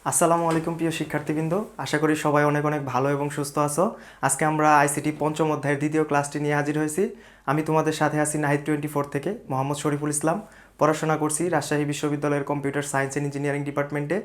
আসসালামু আলাইকুম প্রিয় শিক্ষার্থীবৃন্দ, আশা করি সবাই অনেক অনেক ভালো এবং সুস্থ আছো। আজকে আমরা আইসিটি পঞ্চম অধ্যায়ের দ্বিতীয় ক্লাসটি নিয়ে হাজির হয়েছি। আমি তোমাদের সাথে আছি নাহিদ 24 থেকে মোহাম্মদ শরীফুল ইসলাম। পড়াশোনা করছি রাজশাহী বিশ্ববিদ্যালয়ের কম্পিউটার সায়েন্স অ্যান্ড ইঞ্জিনিয়ারিং ডিপার্টমেন্টে।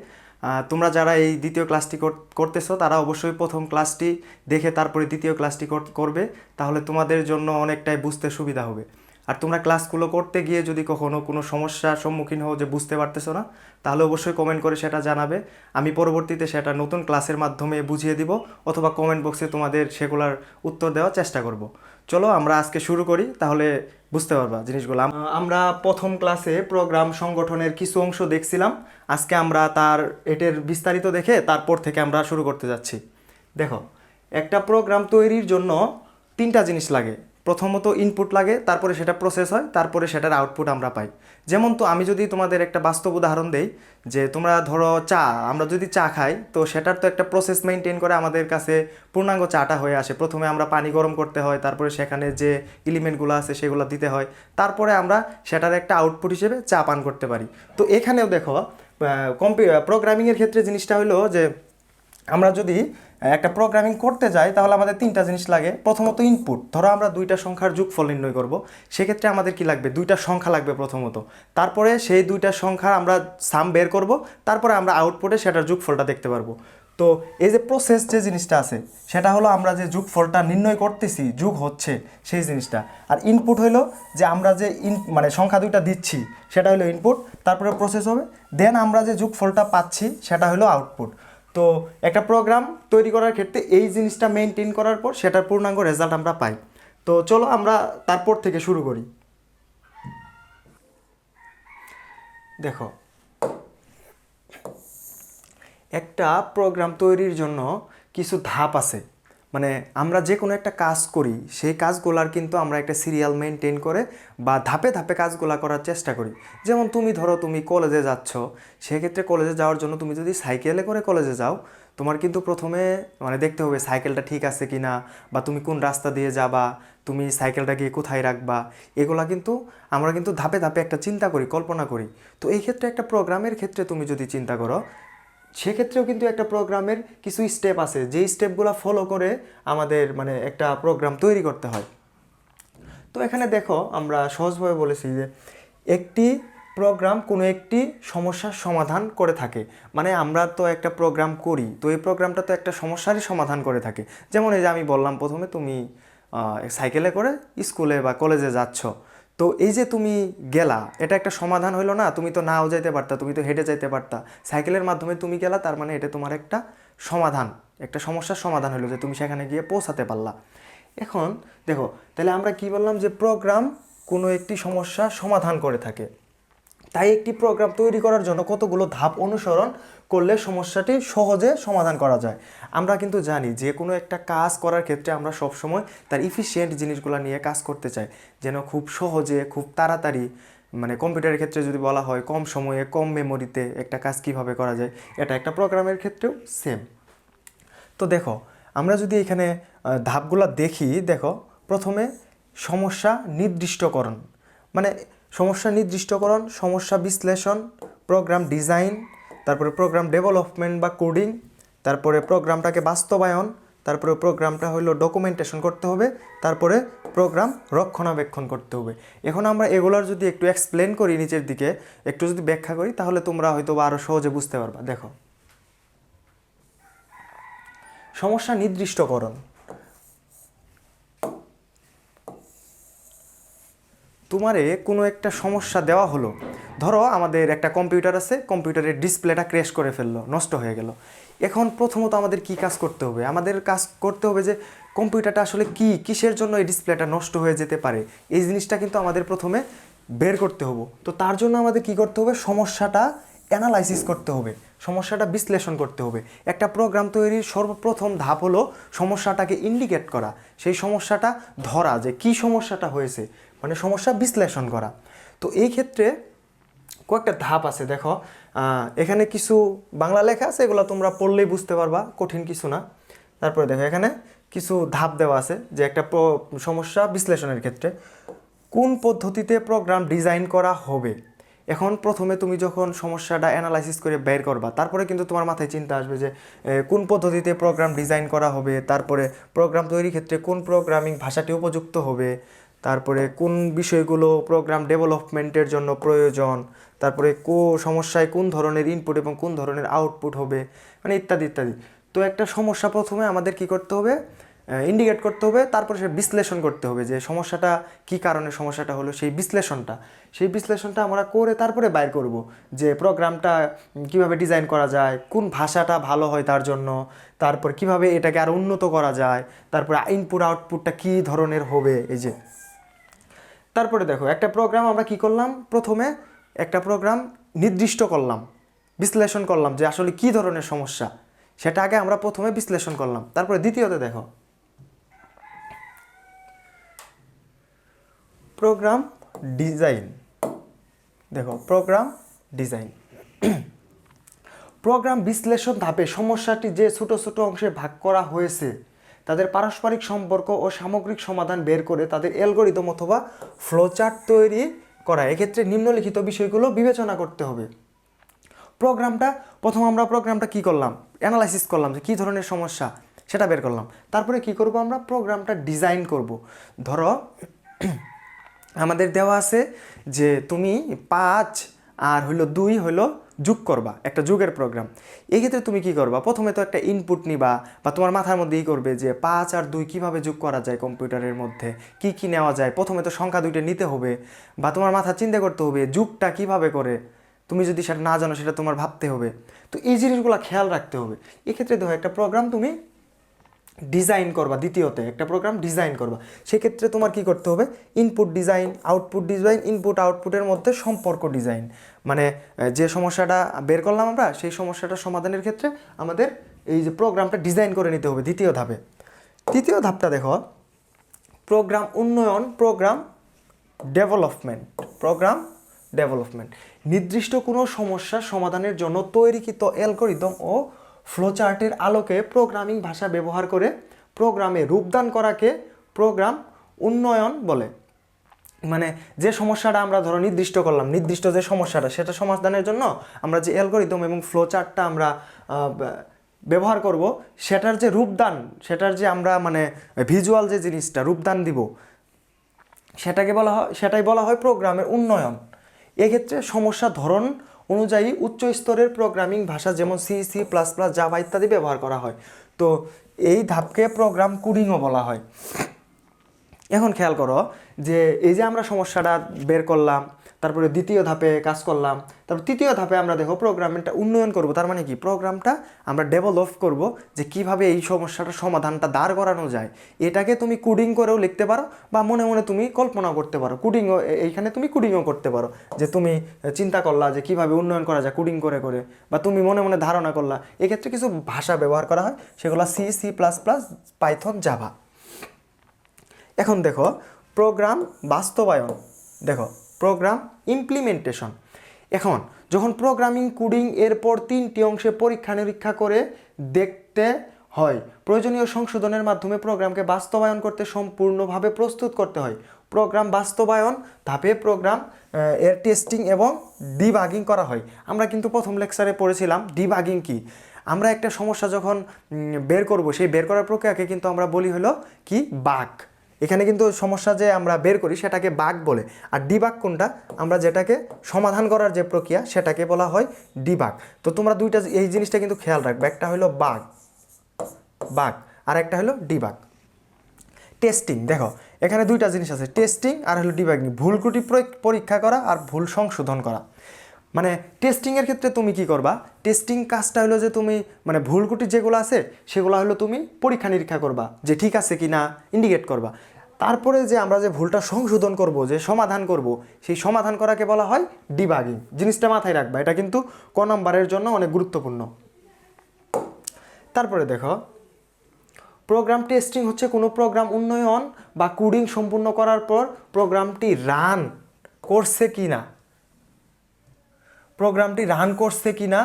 তোমরা যারা এই দ্বিতীয় ক্লাসটি করতেছো তারা অবশ্যই প্রথম ক্লাসটি দেখে তারপরে দ্বিতীয় ক্লাসটি করবে, তাহলে তোমাদের জন্য অনেকটাই বুঝতে সুবিধা হবে। আর তোমরা ক্লাসগুলো করতে গিয়ে যদি কখনো কোনো সমস্যার সম্মুখীন হও যে বুঝতে পারতেছো না, তাহলে অবশ্যই কমেন্ট করে সেটা জানাবে। আমি পরবর্তীতে সেটা নতুন ক্লাসের মাধ্যমে বুঝিয়ে দিব, অথবা কমেন্ট বক্সে তোমাদের সেগুলোর উত্তর দেওয়ার চেষ্টা করব। চলো আমরা আজকে শুরু করি, তাহলে বুঝতে পারবা জিনিসগুলো। আমরা প্রথম ক্লাসে প্রোগ্রাম সংগঠনের কিছু অংশ দেখছিলাম। আজকে আমরা এটার বিস্তারিত দেখে তারপর থেকে আমরা শুরু করতে যাচ্ছি। দেখো, একটা প্রোগ্রাম তৈরির জন্য তিনটা জিনিস লাগে। প্রথমত ইনপুট লাগে, তারপরে সেটা প্রসেস হয়, তারপরে সেটার আউটপুট আমরা পাই। যেমন তো আমি যদি তোমাদের একটা বাস্তব উদাহরণ দেই, যে তোমরা ধরো আমরা যদি চা খাই, তো সেটার তো একটা প্রসেস মেনটেন করে আমাদের কাছে পূর্ণাঙ্গ চাটা হয়ে আসে। প্রথমে আমরা পানি গরম করতে হয়, তারপরে সেখানে যে এলিমেন্টগুলো আছে সেগুলো দিতে হয়, তারপরে আমরা সেটার একটা আউটপুট হিসেবে চা পান করতে পারি। তো এখানেও দেখো, প্রোগ্রামিংয়ের ক্ষেত্রে জিনিসটা হলো যে আমরা যদি একটা প্রোগ্রামিং করতে যাই, তাহলে আমাদের তিনটা জিনিস লাগে। প্রথমত ইনপুট, ধরো আমরা দুইটা সংখ্যার যোগফল নির্ণয় করব, সেক্ষেত্রে আমাদের কি লাগবে? দুইটা সংখ্যা লাগবে প্রথমত। তারপরে সেই দুইটা সংখ্যা আমরা সাম বের করব, তারপরে আমরা আউটপুটে সেটার যোগফলটা দেখতে পারবো। তো এই যে প্রসেস যে জিনিসটা আছে, সেটা হলো আমরা যে যোগফলটা নির্ণয় করতেছি, যোগ হচ্ছে সেই জিনিসটা। আর ইনপুট হলো যে আমরা যে মানে সংখ্যা দুইটা দিচ্ছি, সেটা হলো ইনপুট। তারপরে প্রসেস হবে, দেন আমরা যে যোগফলটা পাচ্ছি সেটা হলো আউটপুট। তো একটা প্রোগ্রাম তৈরি করার ক্ষেত্রে এই জিনিসটা মেনটেন করার পর সেটার পূর্ণাঙ্গ রেজাল্ট আমরা পাই। তো চলো আমরা তারপর থেকে শুরু করি। দেখো, একটা প্রোগ্রাম তৈরির জন্য কিছু ধাপ আছে। মানে আমরা যে কোনো একটা কাজ করি, সেই কাজগুলার কিন্তু আমরা একটা সিরিয়াল মেনটেন করে বা ধাপে ধাপে কাজগুলা করার চেষ্টা করি। যেমন তুমি কলেজে যাচ্ছ, সেক্ষেত্রে কলেজে যাওয়ার জন্য তুমি যদি সাইকেলে করে কলেজে যাও, তোমার কিন্তু প্রথমে মানে দেখতে হবে সাইকেলটা ঠিক আছে কি না, বা তুমি কোন রাস্তা দিয়ে যাবা, তুমি সাইকেলটা গিয়ে কোথায় রাখবা, এগুলা কিন্তু আমরা কিন্তু ধাপে ধাপে একটা চিন্তা করি, কল্পনা করি। তো এই ক্ষেত্রে একটা প্রোগ্রামের ক্ষেত্রে তুমি যদি চিন্তা করো, সেক্ষেত্রেও কিন্তু একটা প্রোগ্রামের কিছু স্টেপ আছে, যেই স্টেপগুলো ফলো করে আমাদের মানে একটা প্রোগ্রাম তৈরি করতে হয়। তো এখানে দেখো, আমরা সহজভাবে বলেছি যে একটি প্রোগ্রাম কোনো একটি সমস্যার সমাধান করে থাকে। মানে আমরা তো একটা প্রোগ্রাম করি, তো এই প্রোগ্রামটা তো একটা সমস্যারই সমাধান করে থাকে। যেমন এই যে আমি বললাম প্রথমে, তুমি সাইকেলে করে স্কুলে বা কলেজে যাচ্ছ, তো এই যে তুমি গেলা, এটা একটা সমাধান হইলো না? তুমি তো নাও যাইতে পারতা, তুমি তো হেঁটে যাইতে পারতা, সাইকেলের মাধ্যমে তুমি গেলা, তার মানে এটা তোমার একটা সমাধান, একটা সমস্যার সমাধান হলো যে তুমি সেখানে গিয়ে পৌঁছাতে পারলা। এখন দেখো, তাহলে আমরা কি বললাম? যে প্রোগ্রাম কোনো একটি সমস্যার সমাধান করে থাকে। তাই একটি প্রোগ্রাম তৈরি করার জন্য কতগুলো ধাপ অনুসরণ করলে সমস্যাটি সহজে সমাধান করা যায়। আমরা কিন্তু জানি যে কোনো একটা কাজ করার ক্ষেত্রে আমরা সবসময় তার ইফিশিয়েন্ট জিনিসগুলো নিয়ে কাজ করতে চাই, যেন খুব সহজে, খুব তাড়াতাড়ি, মানে কম্পিউটারের ক্ষেত্রে যদি বলা হয় কম সময়ে কম মেমোরিতে একটা কাজ কিভাবে করা যায়, এটা একটা প্রোগ্রামের ক্ষেত্রেও সেম। তো দেখো, আমরা যদি এখানে ধাপগুলো দেখি, দেখো প্রথমে সমস্যা নির্দিষ্টকরণ, মানে সমস্যা নির্দিষ্টকরণ, সমস্যা বিশ্লেষণ, প্রোগ্রাম ডিজাইন, তারপরে প্রোগ্রাম ডেভেলপমেন্ট বা কোডিং, তারপরে প্রোগ্রামটাকে বাস্তবায়ন, তারপরে প্রোগ্রামটা হলো ডকুমেন্টেশন করতে হবে, তারপরে প্রোগ্রাম রক্ষণাবেক্ষণ করতে হবে। এখন আমরা এগুলোর যদি একটু এক্সপ্লেন করি, নিচের দিকে একটু যদি ব্যাখ্যা করি, তাহলে তোমরা হয়তো আরও সহজে বুঝতে পারবা। দেখো, সমস্যা নির্দিষ্টকরণ, তোমারে কোনো একটা সমস্যা দেওয়া হলো। ধরো আমাদের একটা কম্পিউটার আছে, কম্পিউটারের ডিসপ্লেটা ক্র্যাশ করে ফেললো, নষ্ট হয়ে গেল। এখন প্রথমত আমাদের কি কাজ করতে হবে? আমাদের কাজ করতে হবে যে কম্পিউটারটা আসলে কিসের জন্য এই ডিসপ্লেটা নষ্ট হয়ে যেতে পারে, এই জিনিসটা কিন্তু আমাদের প্রথমে বের করতে হবে। তো তার জন্য আমাদের কি করতে হবে? সমস্যাটা অ্যানালাইসিস করতে হবে, সমস্যাটা বিশ্লেষণ করতে হবে। একটা প্রোগ্রাম তৈরির সর্বপ্রথম ধাপ হলো সমস্যাটাকে ইন্ডিকেট করা, সেই সমস্যাটা ধরা, যে কি সমস্যাটা হয়েছে, মানে সমস্যা বিশ্লেষণ করা। তো এই ক্ষেত্রে কয়েকটা ধাপ আছে। দেখো, এখানে কিছু বাংলা লেখা আছে, এগুলো তোমরা পড়লেই বুঝতে পারবা, কঠিন কিছু না। তারপরে দেখো, এখানে কিছু ধাপ দেওয়া আছে যে একটা সমস্যা বিশ্লেষণের ক্ষেত্রে কোন পদ্ধতিতে প্রোগ্রাম ডিজাইন করা হবে, এখন প্রথমে তুমি যখন সমস্যাটা অ্যানালাইসিস করে বের করবা, তারপরে কিন্তু তোমার মাথায় চিন্তা আসবে যে কোন পদ্ধতিতে প্রোগ্রাম ডিজাইন করা হবে, তারপরে প্রোগ্রাম তৈরির ক্ষেত্রে কোন প্রোগ্রামিং ভাষাটি উপযুক্ত হবে, তারপরে কোন বিষয়গুলো প্রোগ্রাম ডেভেলপমেন্টের জন্য প্রয়োজন, তারপরে সমস্যায় কোন ধরনের ইনপুট এবং কোন ধরনের আউটপুট হবে, মানে ইত্যাদি ইত্যাদি। তো একটা সমস্যা প্রথমে আমাদের কি করতে হবে, ইন্ডিকেট করতে হবে, তারপরে সে বিশ্লেষণ করতে হবে যে সমস্যাটা কী কারণে সমস্যাটা হলো, সেই বিশ্লেষণটা আমরা করে তারপরে বাইর করব যে প্রোগ্রামটা কিভাবে ডিজাইন করা যায়, কোন ভাষাটা ভালো হয় তার জন্য, তারপর কিভাবে এটাকে আরও উন্নত করা যায়, তারপরে ইনপুট আউটপুটটা কী ধরনের হবে। এই যে তারপরে দেখো একটা প্রোগ্রাম আমরা কি করলাম, প্রথমে একটা প্রোগ্রাম নির্দিষ্ট করলাম, বিশ্লেষণ করলাম যে আসলে কী ধরনের সমস্যা, সেটা আগে আমরা প্রথমে বিশ্লেষণ করলাম। তারপরে দ্বিতীয়তে দেখো প্রোগ্রাম ডিজাইন। দেখো প্রোগ্রাম ডিজাইন প্রোগ্রাম বিশ্লেষণ ধাপে সমস্যাটি যে ছোট ছোট অংশে ভাগ করা হয়েছে তাদের পারস্পরিক সম্পর্ক ও সামগ্রিক সমাধান বের করে তাদের অ্যালগরিদম অথবা ফ্লোচার্ট তৈরি করা। এক্ষেত্রে নিম্নলিখিত বিষয়গুলো বিবেচনা করতে হবে। প্রথম আমরা প্রোগ্রামটা কি করলাম, অ্যানালাইসিস করলাম যে কী ধরনের সমস্যা সেটা বের করলাম। তারপরে কি করব, আমরা প্রোগ্রামটা ডিজাইন করব। ধরো আমাদের দেওয়া আছে যে তুমি 5 আর 2 যোগ করবা, একটা যোগের প্রোগ্রাম। এই ক্ষেত্রে তুমি কি করবা, প্রথমে তো একটা ইনপুট নিবা বা তোমার মাথার মধ্যেই করবে যে 5 আর 2 কীভাবে যোগ করা যায়, কম্পিউটারের মধ্যে কি কি নেওয়া যায়। প্রথমে তো সংখ্যা দুইটা নিতে হবে বা তোমার মাথা চিন্তা করতে হবে যোগটা কিভাবে করে, তুমি যদি সেটা না জানো সেটা তোমার ভাবতে হবে। তো এই জিনিসগুলো খেয়াল রাখতে হবে। এক্ষেত্রে দেখো একটা প্রোগ্রাম তুমি ডিজাইন করবা, দ্বিতীয়তে একটা প্রোগ্রাম ডিজাইন করবা, সেক্ষেত্রে তোমার কি করতে হবে, input design, output design, input আউটপুটের মধ্যে সম্পর্ক ডিজাইন। মানে যে সমস্যাটা বের করলাম আমরা, সেই সমস্যাটা সমাধানের ক্ষেত্রে আমাদের এই যে প্রোগ্রামটা ডিজাইন করে নিতে হবে দ্বিতীয় ধাপে। তৃতীয় ধাপটা দেখো প্রোগ্রাম উন্নয়ন, প্রোগ্রাম ডেভেলপমেন্ট। নির্দিষ্ট কোনো সমস্যার সমাধানের জন্য তৈরিকৃত অ্যালগরিদম ও ফ্লোচার্টের আলোকে প্রোগ্রামিং ভাষা ব্যবহার করে প্রোগ্রামে রূপদান করাকে প্রোগ্রাম উন্নয়ন বলে। মানে যে সমস্যাটা আমরা ধরো নির্দিষ্ট করলাম, নির্দিষ্ট যে সমস্যাটা সেটা সমাধানের জন্য আমরা যে অ্যালগরিদম এবং ফ্লোচার্টটা আমরা ব্যবহার করব, সেটার যে রূপদান, সেটার যে আমরা মানে ভিজুয়াল যে জিনিসটা রূপদান দিব, সেটাই বলা হয় প্রোগ্রামের উন্নয়ন। এক্ষেত্রে সমস্যা ধরন অনুযায়ী উচ্চ স্তরের প্রোগ্রামিং ভাষা যেমন সি, C++, জাভা ইত্যাদি ব্যবহার করা হয়। তো এই ধাপকে প্রোগ্রাম কোডিংও বলা হয়। এখন খেয়াল করো যে এই যে আমরা সমস্যাটা বের করলাম, তারপরে দ্বিতীয় ধাপে কাজ করলাম, তারপর তৃতীয় ধাপে আমরা দেখো প্রোগ্রামটা উন্নয়ন করব। তার মানে কি, প্রোগ্রামটা আমরা ডেভেলপ করব যে কিভাবে এই সমস্যাটার সমাধানটা দাঁড় করানো যায়। এটাকে তুমি কোডিং করেও লিখতে পারো বা মনে মনে তুমি কল্পনা করতে পারো, এইখানে তুমি কোডিংও করতে পারো, যে তুমি চিন্তা করলা যে কিভাবে উন্নয়ন করা যায় কোডিং করে করে, বা তুমি মনে মনে ধারণা করলা। এক্ষেত্রে কিছু ভাষা ব্যবহার করা হয়, সেগুলো সি, C++, পাইথন, জাভা। এখন দেখো প্রোগ্রাম বাস্তবায়ন, দেখো প্রোগ্রাম ইমপ্লিমেন্টেশন। এখন যখন প্রোগ্রামিং কোডিং এরপর 3টি অংশে পরীক্ষা নিরীক্ষা করে দেখতে হয়, প্রয়োজনীয় সংশোধনের মাধ্যমে প্রোগ্রামকে বাস্তবায়ন করতে সম্পূর্ণভাবে প্রস্তুত করতে হয়। প্রোগ্রাম বাস্তবায়ন ধাপে প্রোগ্রাম এর টেস্টিং এবং ডিবাগিং করা হয়। আমরা কিন্তু প্রথম লেকচারে পড়েছিলাম ডিবাগিং কি। আমরা একটা সমস্যা যখন বের করব, সেই বের করার প্রক্রিয়াকে কিন্তু আমরা বলি হলো কি, বাগ। এখানে কিন্তু সমস্যা যে আমরা বের করি সেটাকে বাগ বলে, আর ডিবাগ কোনটা, আমরা যেটাকে সমাধান করার যে প্রক্রিয়া সেটাকে বলা হয় ডিবাগ। তো তোমরা দুইটা এই জিনিসটা কিন্তু খেয়াল রাখবে, একটা হলো বাগ আর একটা হলো ডিবাগ। টেস্টিং, দেখো এখানে দুইটা জিনিস আছে, টেস্টিং আর হলো ডিবাগিং। ভুল ত্রুটি পরীক্ষা করা আর ভুল সংশোধন করা। মানে টেস্টিংয়ের ক্ষেত্রে তুমি কি করবা, টেস্টিং কাজটা হলো যে তুমি মানে ভুল ত্রুটি যেগুলো আছে সেগুলো হলো তুমি পরীক্ষা নিরীক্ষা করবা যে ঠিক আছে কি না, ইন্ডিকেট করবা। তারপরে যে আমরা যে ভুলটা সংশোধন করব, যে সমাধান করব, সেই সমাধান করাকে বলা হয় ডিবাগিং। জিনিসটা মাথায় রাখবা, এটা কিন্তু ক নম্বরের জন্য অনেক গুরুত্বপূর্ণ। তারপরে দেখো প্রোগ্রাম টেস্টিং হচ্ছে কোনো প্রোগ্রাম উন্নয়ন বা কোডিং সম্পূর্ণ করার পর প্রোগ্রামটি রান করছে কি না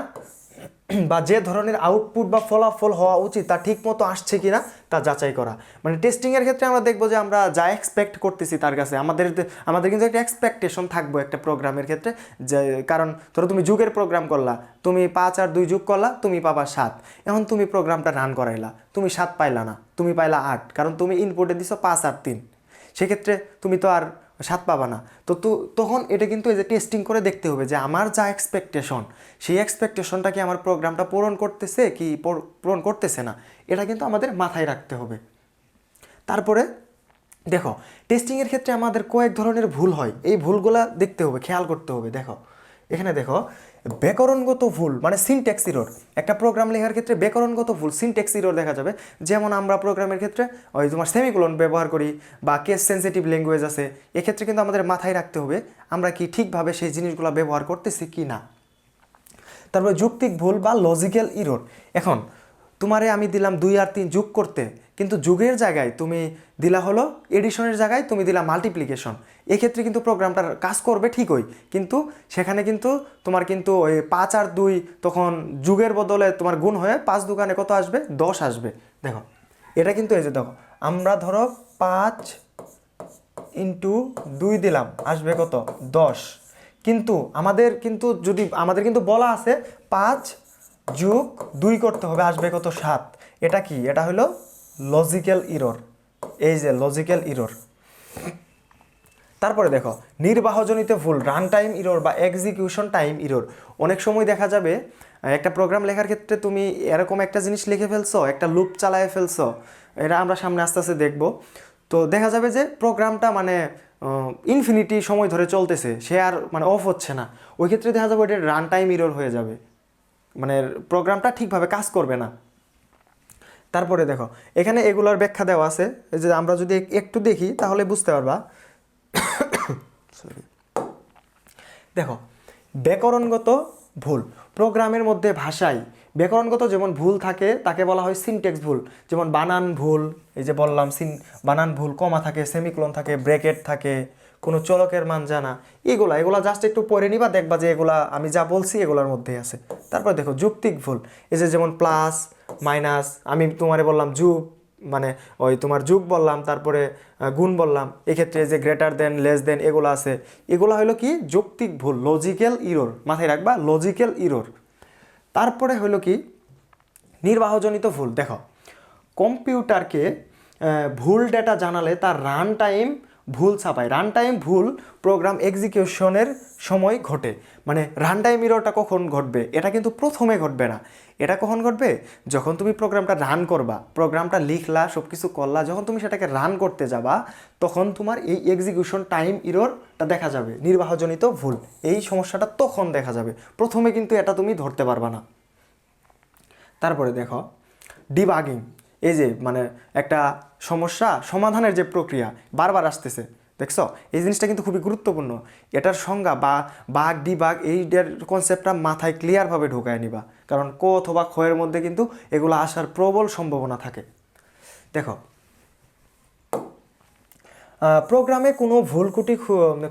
বা যে ধরনের আউটপুট বা ফলাফল হওয়া উচিত তা ঠিক মতো আসছে কিনা তা যাচাই করা। মানে টেস্টিংয়ের ক্ষেত্রে আমরা দেখবো যে আমরা যা এক্সপেক্ট করতেছি তার কাছে আমাদের কিন্তু একটা এক্সপেকটেশন থাকবো একটা প্রোগ্রামের ক্ষেত্রে, যে কারণ ধরো তুমি যুগের প্রোগ্রাম করলা, তুমি 5 আর 2 যোগ করলা, তুমি পাবা 7। এখন তুমি প্রোগ্রামটা রান করাইলা, তুমি 7 পাইলা না, তুমি পাইলা 8, কারণ তুমি ইনপুটে দিছো 5 আর 3। সেক্ষেত্রে তুমি তো আর 7 পাবা না। তখন এটা কিন্তু এই যে টেস্টিং করে দেখতে হবে যে আমার যা এক্সপেকটেশন, সেই এক্সপেকটেশনটা কি আমার প্রোগ্রামটা পূরণ করতেছে কি পূরণ করতেছে না, এটা কিন্তু আমাদের মাথায় রাখতে হবে। তারপরে দেখো, টেস্টিংয়ের ক্ষেত্রে আমাদের কয়েক ধরনের ভুল হয়, এই ভুলগুলা দেখতে হবে, খেয়াল করতে হবে। দেখো এখানে দেখো, ব্যাকরণগত ভুল মানে সিনট্যাক্স এরর। একটা প্রোগ্রাম লেখার ক্ষেত্রে ব্যাকরণগত ভুল, সিনট্যাক্স এরর দেখা যাবে। যেমন আমরা প্রোগ্রামের ক্ষেত্রে ওই তোমার সেমিকোলন ব্যবহার করি বা কেস সেনসিটিভ ল্যাঙ্গুয়েজ আছে, এক্ষেত্রে কিন্তু আমাদের মাথায় রাখতে হবে আমরা কি ঠিকভাবে সেই জিনিসগুলো ব্যবহার করতেছি কি না। তারপরে যৌক্তিক ভুল বা লজিক্যাল এরর। এখন তোমারে আমি দিলাম 2 আর 3 যোগ করতে, কিন্তু যুগের জায়গায় তুমি দিলা হলো এডিশনের জায়গায় তুমি দিলা মাল্টিপ্লিকেশন। এক্ষেত্রে কিন্তু প্রোগ্রামটার কাজ করবে ঠিকই, কিন্তু সেখানে কিন্তু তোমার কিন্তু ওই 5 আর 2 তখন যুগের বদলে তোমার গুণ হয়ে 5 দোকানে কত আসবে, 10 আসবে। দেখো এটা কিন্তু এই যে দেখো, আমরা ধরো 5 ইন্টু 2 দিলাম, আসবে কত, 10। কিন্তু আমাদের কিন্তু বলা আছে 5 যোগ 2 করতে হবে, আসবে কত, 7। এটা কি, এটা হলো লজিক্যাল এরর। এই যে লজিক্যাল এরর। তারপরে দেখো নির্বাহজনিত ভুল, রান টাইম এরর বা এক্সিকিউশন টাইম এরর। অনেক সময় দেখা যাবে একটা প্রোগ্রাম লেখার ক্ষেত্রে তুমি এরকম একটা জিনিস লিখে ফেলছো, একটা লুপ চালায় ফেলছো, এটা আমরা সামনে আস্তে আস্তে দেখবো। তো দেখা যাবে যে প্রোগ্রামটা মানে ইনফিনিটি সময় ধরে চলতেছে, সে আর মানে অফ হচ্ছে না। ওই ক্ষেত্রে দেখা যাবে ওইটা রান টাইম এরর হয়ে যাবে, মানে প্রোগ্রামটা ঠিকভাবে কাজ করবে না। তারপরে দেখো এখানে এগুলোর ব্যাখ্যা দেওয়া আছে, যে আমরা যদি একটু দেখি তাহলে বুঝতে পারবা। দেখো ব্যাকরণগত ভুল, প্রোগ্রামের মধ্যে ভাষায় ব্যাকরণগত যেমন ভুল থাকে তাকে বলা হয় সিনট্যাক্স ভুল। যেমন বানান ভুল, এই যে বললাম বানান ভুল, কমা থাকে, সেমিকোলন থাকে, ব্র্যাকেট থাকে, কোনো চলকের মান জানা, এগুলা জাস্ট একটু পড়ে নিবা, দেখবা যে এগুলা আমি যা বলছি এগুলোর মধ্যেই আছে। তারপর দেখো যৌক্তিক ভুল, এই যে যেমন প্লাস মাইনাস, আমি তোমারে বললাম যুগ, মানে ওই তোমার যুগ বললাম, তারপরে গুণ বললাম, এক্ষেত্রে যে গ্রেটার দেন লেস দেন এগুলো আছে, এগুলো হলো কি যৌক্তিক ভুল, লজিক্যাল এরর, মাথায় রাখবা লজিক্যাল এরর। তারপরে হলো কি নির্বাহজনিত ভুল। দেখো কম্পিউটারকে ভুল ডেটা জানালে তার রান টাইম ভুল ছাপায়। রান টাইম ভুল প্রোগ্রাম এক্সিকিউশনের সময় ঘটে। মানে রান টাইম এররটা কখন ঘটবে, এটা কিন্তু প্রথমে ঘটবে না। এটা কখন ঘটবে, যখন তুমি প্রোগ্রামটা রান করবা, প্রোগ্রামটা লিখলা, সব কিছু করলা, যখন তুমি সেটাকে রান করতে যাবা তখন তোমার এই এক্সিকিউশন টাইম এররটা দেখা যাবে, নির্বাহজনিত ভুল, এই সমস্যাটা তখন দেখা যাবে। প্রথমে কিন্তু এটা তুমি ধরতে পারবা না। তারপরে দেখো ডিবাগিং, এই যে মানে একটা সমস্যা সমাধানের যে প্রক্রিয়া বারবার আসতেছে, দেখছো এই জিনিসটা কিন্তু খুবই গুরুত্বপূর্ণ। এটার সংজ্ঞা বা বাগ ডিবাগ এইটার কনসেপ্টটা মাথায় ক্লিয়ারভাবে ঢোকায় নিবা, কারণ ক অথবা খ এর মধ্যে কিন্তু এগুলো আসার প্রবল সম্ভাবনা থাকে। দেখো প্রোগ্রামে কোনো ভুল ত্রুটি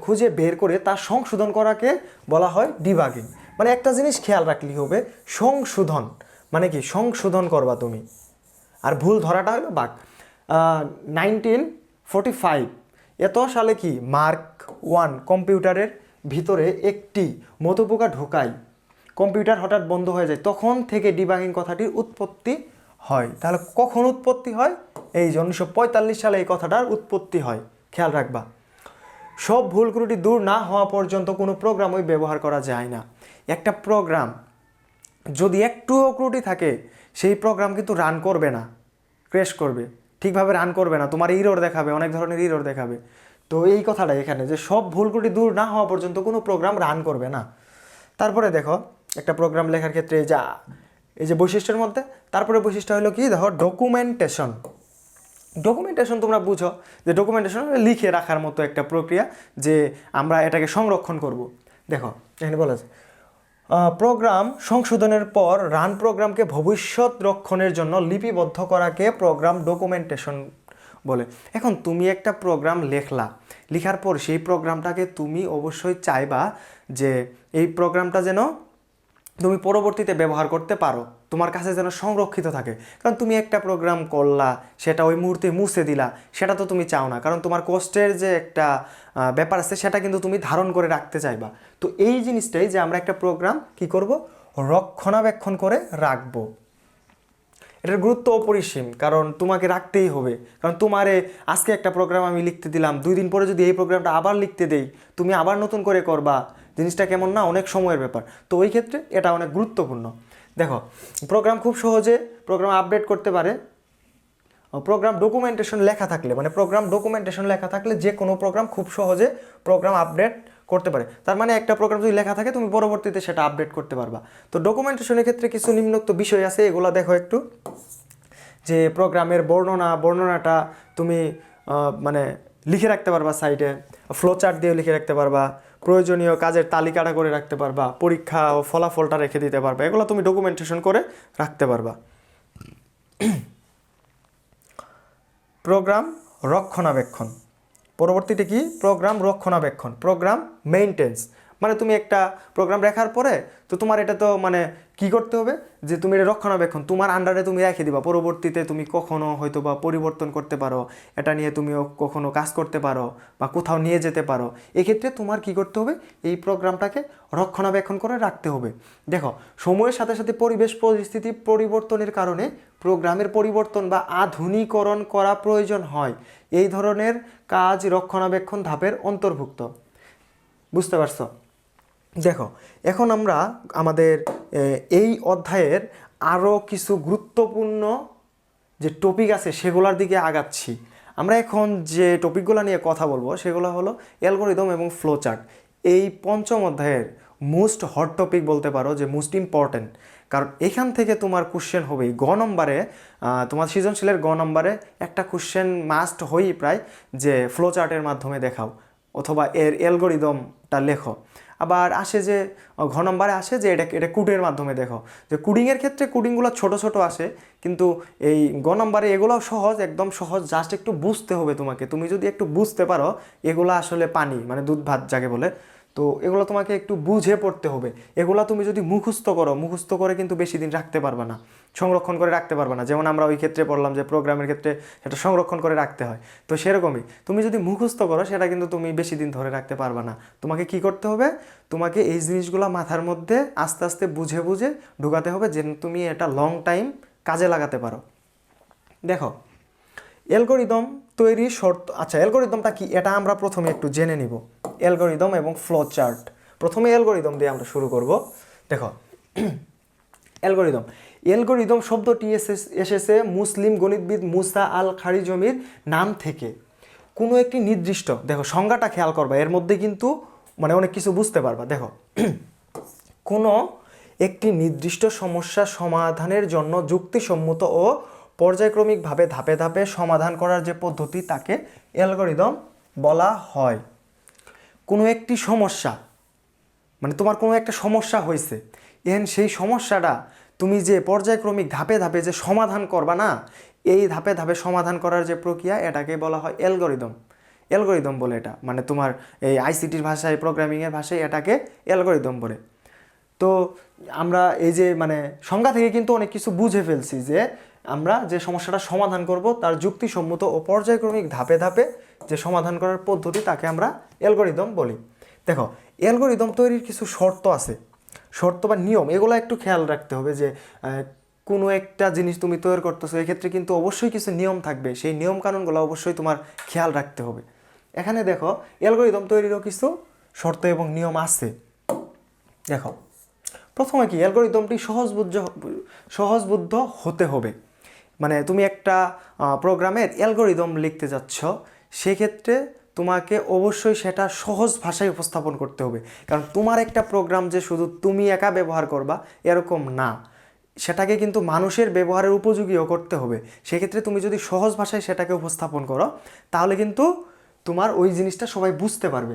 খুঁজে বের করে তা সংশোধন করাকে বলা হয় ডিবাগিং। মানে একটা জিনিস খেয়াল রাখলেই হবে, সংশোধন মানে কি, সংশোধন করবা তুমি, আর ভুল ধরাটা হলো বাগ। 1945 এত সালে কি মার্ক 1 কম্পিউটারের ভিতরে একটি মধুপোকা ঢোকায়, কম্পিউটার হঠাৎ বন্ধ হয়ে যায়, তখন থেকে ডিবাগিং কথাটির উৎপত্তি হয়। তাহলে কখন উৎপত্তি হয়, এই যে 1945 সালে এই কথাটার উৎপত্তি হয়, খেয়াল রাখবা। সব ভুল ত্রুটি দূর না হওয়া পর্যন্ত কোনো প্রোগ্রামই ব্যবহার করা যায় না। একটা প্রোগ্রাম যদি একটুও ত্রুটি থাকে, সেই প্রোগ্রাম কিন্তু রান করবে না, ক্র্যাশ করবে, ঠিকভাবে রান করবে না, তোমার ইরর দেখাবে, অনেক ধরনের ইরর দেখাবে। তো এই কথাটা এখানে, যে সব ভুল ত্রুটি দূর না হওয়া পর্যন্ত কোনো প্রোগ্রাম রান করবে না। তারপরে দেখো একটা প্রোগ্রাম লেখার ক্ষেত্রে এই যে বৈশিষ্ট্যের মধ্যে তারপরে বৈশিষ্ট্য হলো কি, দেখো ডকুমেন্টেশন। ডকুমেন্টেশন তোমরা বুঝো যে ডকুমেন্টেশন লিখে রাখার মতো একটা প্রক্রিয়া, যে আমরা এটাকে সংরক্ষণ করব। দেখো এখানে বলা আছে প্রোগ্রাম সংশোধনের পর রান প্রোগ্রামকে ভবিষ্যৎ রক্ষণের জন্য লিপিবদ্ধ করাকে প্রোগ্রাম ডকুমেন্টেশন বলে। এখন তুমি একটা প্রোগ্রাম লেখার পর সেই প্রোগ্রামটাকে তুমি অবশ্যই চাইবা যে এই প্রোগ্রামটা যেন তুমি পরবর্তীতে ব্যবহার করতে পারো, তোমার কাছে যেন সংরক্ষিত থাকে। কারণ তুমি একটা প্রোগ্রাম করলা, সেটা ওই মুহূর্তে মুছে দিলা, সেটা তো তুমি চাও না। কারণ তোমার কষ্টের যে একটা ব্যাপার আছে সেটা কিন্তু তুমি ধারণ করে রাখতে চাইবা। তো এই জিনিসটাই যে আমরা একটা প্রোগ্রাম কি করব, রক্ষণাবেক্ষণ করে রাখবো। এটার গুরুত্ব অপরিসীম, কারণ তোমাকে রাখতেই হবে। কারণ তোমারে আজকে একটা প্রোগ্রাম আমি লিখতে দিলাম, 2 দিন পরে যদি এই প্রোগ্রামটা আবার লিখতে দেই, তুমি আবার নতুন করে করবা, জিনিসটা কেমন না, অনেক সময়ের ব্যাপার। তো ওই ক্ষেত্রে এটা অনেক গুরুত্বপূর্ণ। দেখো, প্রোগ্রাম খুব সহজে প্রোগ্রাম আপডেট করতে পারে প্রোগ্রাম ডকুমেন্টেশন লেখা থাকলে। মানে প্রোগ্রাম ডকুমেন্টেশন লেখা থাকলে যে কোনো প্রোগ্রাম খুব সহজে প্রোগ্রাম আপডেট করতে পারে। তার মানে একটা প্রোগ্রাম যদি লেখা থাকে, তুমি পরবর্তীতে সেটা আপডেট করতে পারবা। তো ডকুমেন্টেশনের ক্ষেত্রে কিছু নিম্নোক্ত বিষয় আছে, এগুলো দেখো একটু। যে প্রোগ্রামের বর্ণনাটা তুমি মানে লিখে রাখতে পারবা সাইডে, ফ্লো চার্ট দিয়ে লিখে রাখতে পারবা, প্রয়োজনীয় কাজের তালিকাটা করে রাখতে পারবা, পরীক্ষা ও ফলাফলটা রেখে দিতে পারবা। এগুলো তুমি ডকুমেন্টেশন করে রাখতে পারবা। প্রোগ্রাম রক্ষণাবেক্ষণ, পরবর্তীতে কি, প্রোগ্রাম রক্ষণাবেক্ষণ, প্রোগ্রাম মেইনটেন্স। মানে তুমি একটা প্রোগ্রাম লেখার পরে তো তোমার এটা তো মানে কি করতে হবে, যে তুমি এটা রক্ষণাবেক্ষণ তোমার আন্ডারে তুমি রেখে দিবা। পরবর্তীতে তুমি কখনো হয়তো বা পরিবর্তন করতে পারো, এটা নিয়ে তুমিও কখনো কাজ করতে পারো বা কোথাও নিয়ে যেতে পারো। এক্ষেত্রে তোমার কি করতে হবে, এই প্রোগ্রামটাকে রক্ষণাবেক্ষণ করে রাখতে হবে। দেখো, সময়ের সাথে সাথে পরিবেশ পরিস্থিতি পরিবর্তনের কারণে প্রোগ্রামের পরিবর্তন বা আধুনিকরণ করা প্রয়োজন হয়। এই ধরনের কাজ রক্ষণাবেক্ষণ ধাপের অন্তর্ভুক্ত। বুঝতে পারছো? দেখো, এখন আমরা আমাদের এই অধ্যায়ের আরও কিছু গুরুত্বপূর্ণ যে টপিক আছে সেগুলোর দিকে আগাচ্ছি। আমরা এখন যে টপিকগুলো নিয়ে কথা বলবো সেগুলো হলো অ্যালগরিদম এবং ফ্লো চার্ট। এই পঞ্চম অধ্যায়ের মোস্ট হট টপিক বলতে পারো, যে মোস্ট ইম্পর্ট্যান্ট। কারণ এখান থেকে তোমার কোশ্চেন হবেই গ নম্বরে, তোমার সৃজনশীলের গ নম্বরে একটা কোশ্চেন মাস্ট হয়েই প্রায়, যে ফ্লো চার্টের মাধ্যমে দেখাও অথবা এর অ্যালগরিদমটা লেখো। আবার আসে যে ঘ নম্বরে আসে যে এটা কোডের মাধ্যমে দেখো। যে কোডিংয়ের ক্ষেত্রে কোডিংগুলো ছোট ছোট আসে, কিন্তু এই গ নম্বরে এগুলোও সহজ, একদম সহজ, জাস্ট একটু বুঝতে হবে তোমাকে। তুমি যদি একটু বুঝতে পারো, এগুলো আসলে পানি মানে দুধ ভাত যাকে বলে, তো এগুলো তোমাকে একটু বুঝে পড়তে হবে। এগুলো তুমি যদি মুখস্থ করে কিন্তু বেশি দিন রাখতে পারবে না, সংরক্ষণ করে রাখতে পারবে না। যেমন আমরা ওই ক্ষেত্রে পড়লাম যে প্রোগ্রামের ক্ষেত্রে সেটা সংরক্ষণ করে রাখতে হয়, তো সেরকমই তুমি যদি মুখস্থ করো সেটা কিন্তু তুমি বেশি দিন ধরে রাখতে পারবে না। তোমাকে কি করতে হবে, তোমাকে এই জিনিসগুলো মাথার মধ্যে আস্তে আস্তে বুঝে বুঝে ঢুকাতে হবে, যেন তুমি এটা লং টাইম কাজে লাগাতে পারো। দেখো, অ্যালগরিদম তৈরির শর্ত। আচ্ছা, অ্যালগরিদমটা কি এটা আমরা প্রথমে একটু জেনে নিব। অ্যালগরিদম এবং ফ্লো চার্ট। প্রথমে অ্যালগরিদম দিয়ে আমরা শুরু করব। দেখো, অ্যালগরিদম শব্দটি এসেছে মুসলিম গণিতবিদ মুসা আল খারিজমির নাম থেকে। কোনো একটি নির্দিষ্ট, দেখো সংজ্ঞাটা খেয়াল করবা, এর মধ্যে কিন্তু মানে অনেক কিছু বুঝতে পারবা। দেখো, কোনো একটি নির্দিষ্ট সমস্যা সমাধানের জন্য যুক্তিসম্মত ও পর্যায়ক্রমিকভাবে ধাপে ধাপে সমাধান করার যে পদ্ধতি তাকে অ্যালগরিদম বলা হয়। কোনো একটি সমস্যা মানে তোমার কোনো একটা সমস্যা হয়েছে, এখন সেই সমস্যাটা তুমি যে পর্যায়ক্রমিক ধাপে ধাপে যে সমাধান করবা না, এই ধাপে ধাপে সমাধান করার যে প্রক্রিয়া এটাকে বলা হয় অ্যালগরিদম বলে। এটা মানে তোমার এই আইসিটির ভাষায়, প্রোগ্রামিংয়ের ভাষায় এটাকে অ্যালগরিদম বলে। তো আমরা এই যে মানে সংজ্ঞা থেকে কিন্তু অনেক কিছু বুঝে ফেলছি, যে আমরা যে সমস্যাটা সমাধান করব তার যুক্তিসম্মত ও পর্যায়ক্রমিক ধাপে ধাপে যে সমাধান করার পদ্ধতি তাকে আমরা অ্যালগরিদম বলি। দেখো, অ্যালগরিদম তৈরির কিছু শর্ত আছে, শর্ত বা নিয়ম, এগুলো একটু খেয়াল রাখতে হবে। যে কোনো একটা জিনিস তুমি তৈরি করতেছো, এক্ষেত্রে কিন্তু অবশ্যই কিছু নিয়ম থাকবে, সেই নিয়ম কানুনগুলো অবশ্যই তোমার খেয়াল রাখতে হবে। এখানে দেখো, অ্যালগরিদম তৈরিরও কিছু শর্ত এবং নিয়ম আছে। দেখো, প্রথমে কি, অ্যালগরিদমটি সহজবুদ্ধ হতে হবে। মানে তুমি একটা প্রোগ্রামের অ্যালগরিদম লিখতে যাচ্ছ, সেক্ষেত্রে তোমাকে অবশ্যই সেটা সহজ ভাষায় উপস্থাপন করতে হবে। কারণ তোমার একটা প্রোগ্রাম যে শুধু তুমি একা ব্যবহার করবা এরকম না, সেটাকে কিন্তু মানুষের ব্যবহারের উপযোগীও করতে হবে। সেক্ষেত্রে তুমি যদি সহজ ভাষায় সেটাকে উপস্থাপন করো, তাহলে কিন্তু তোমার ওই জিনিসটা সবাই বুঝতে পারবে।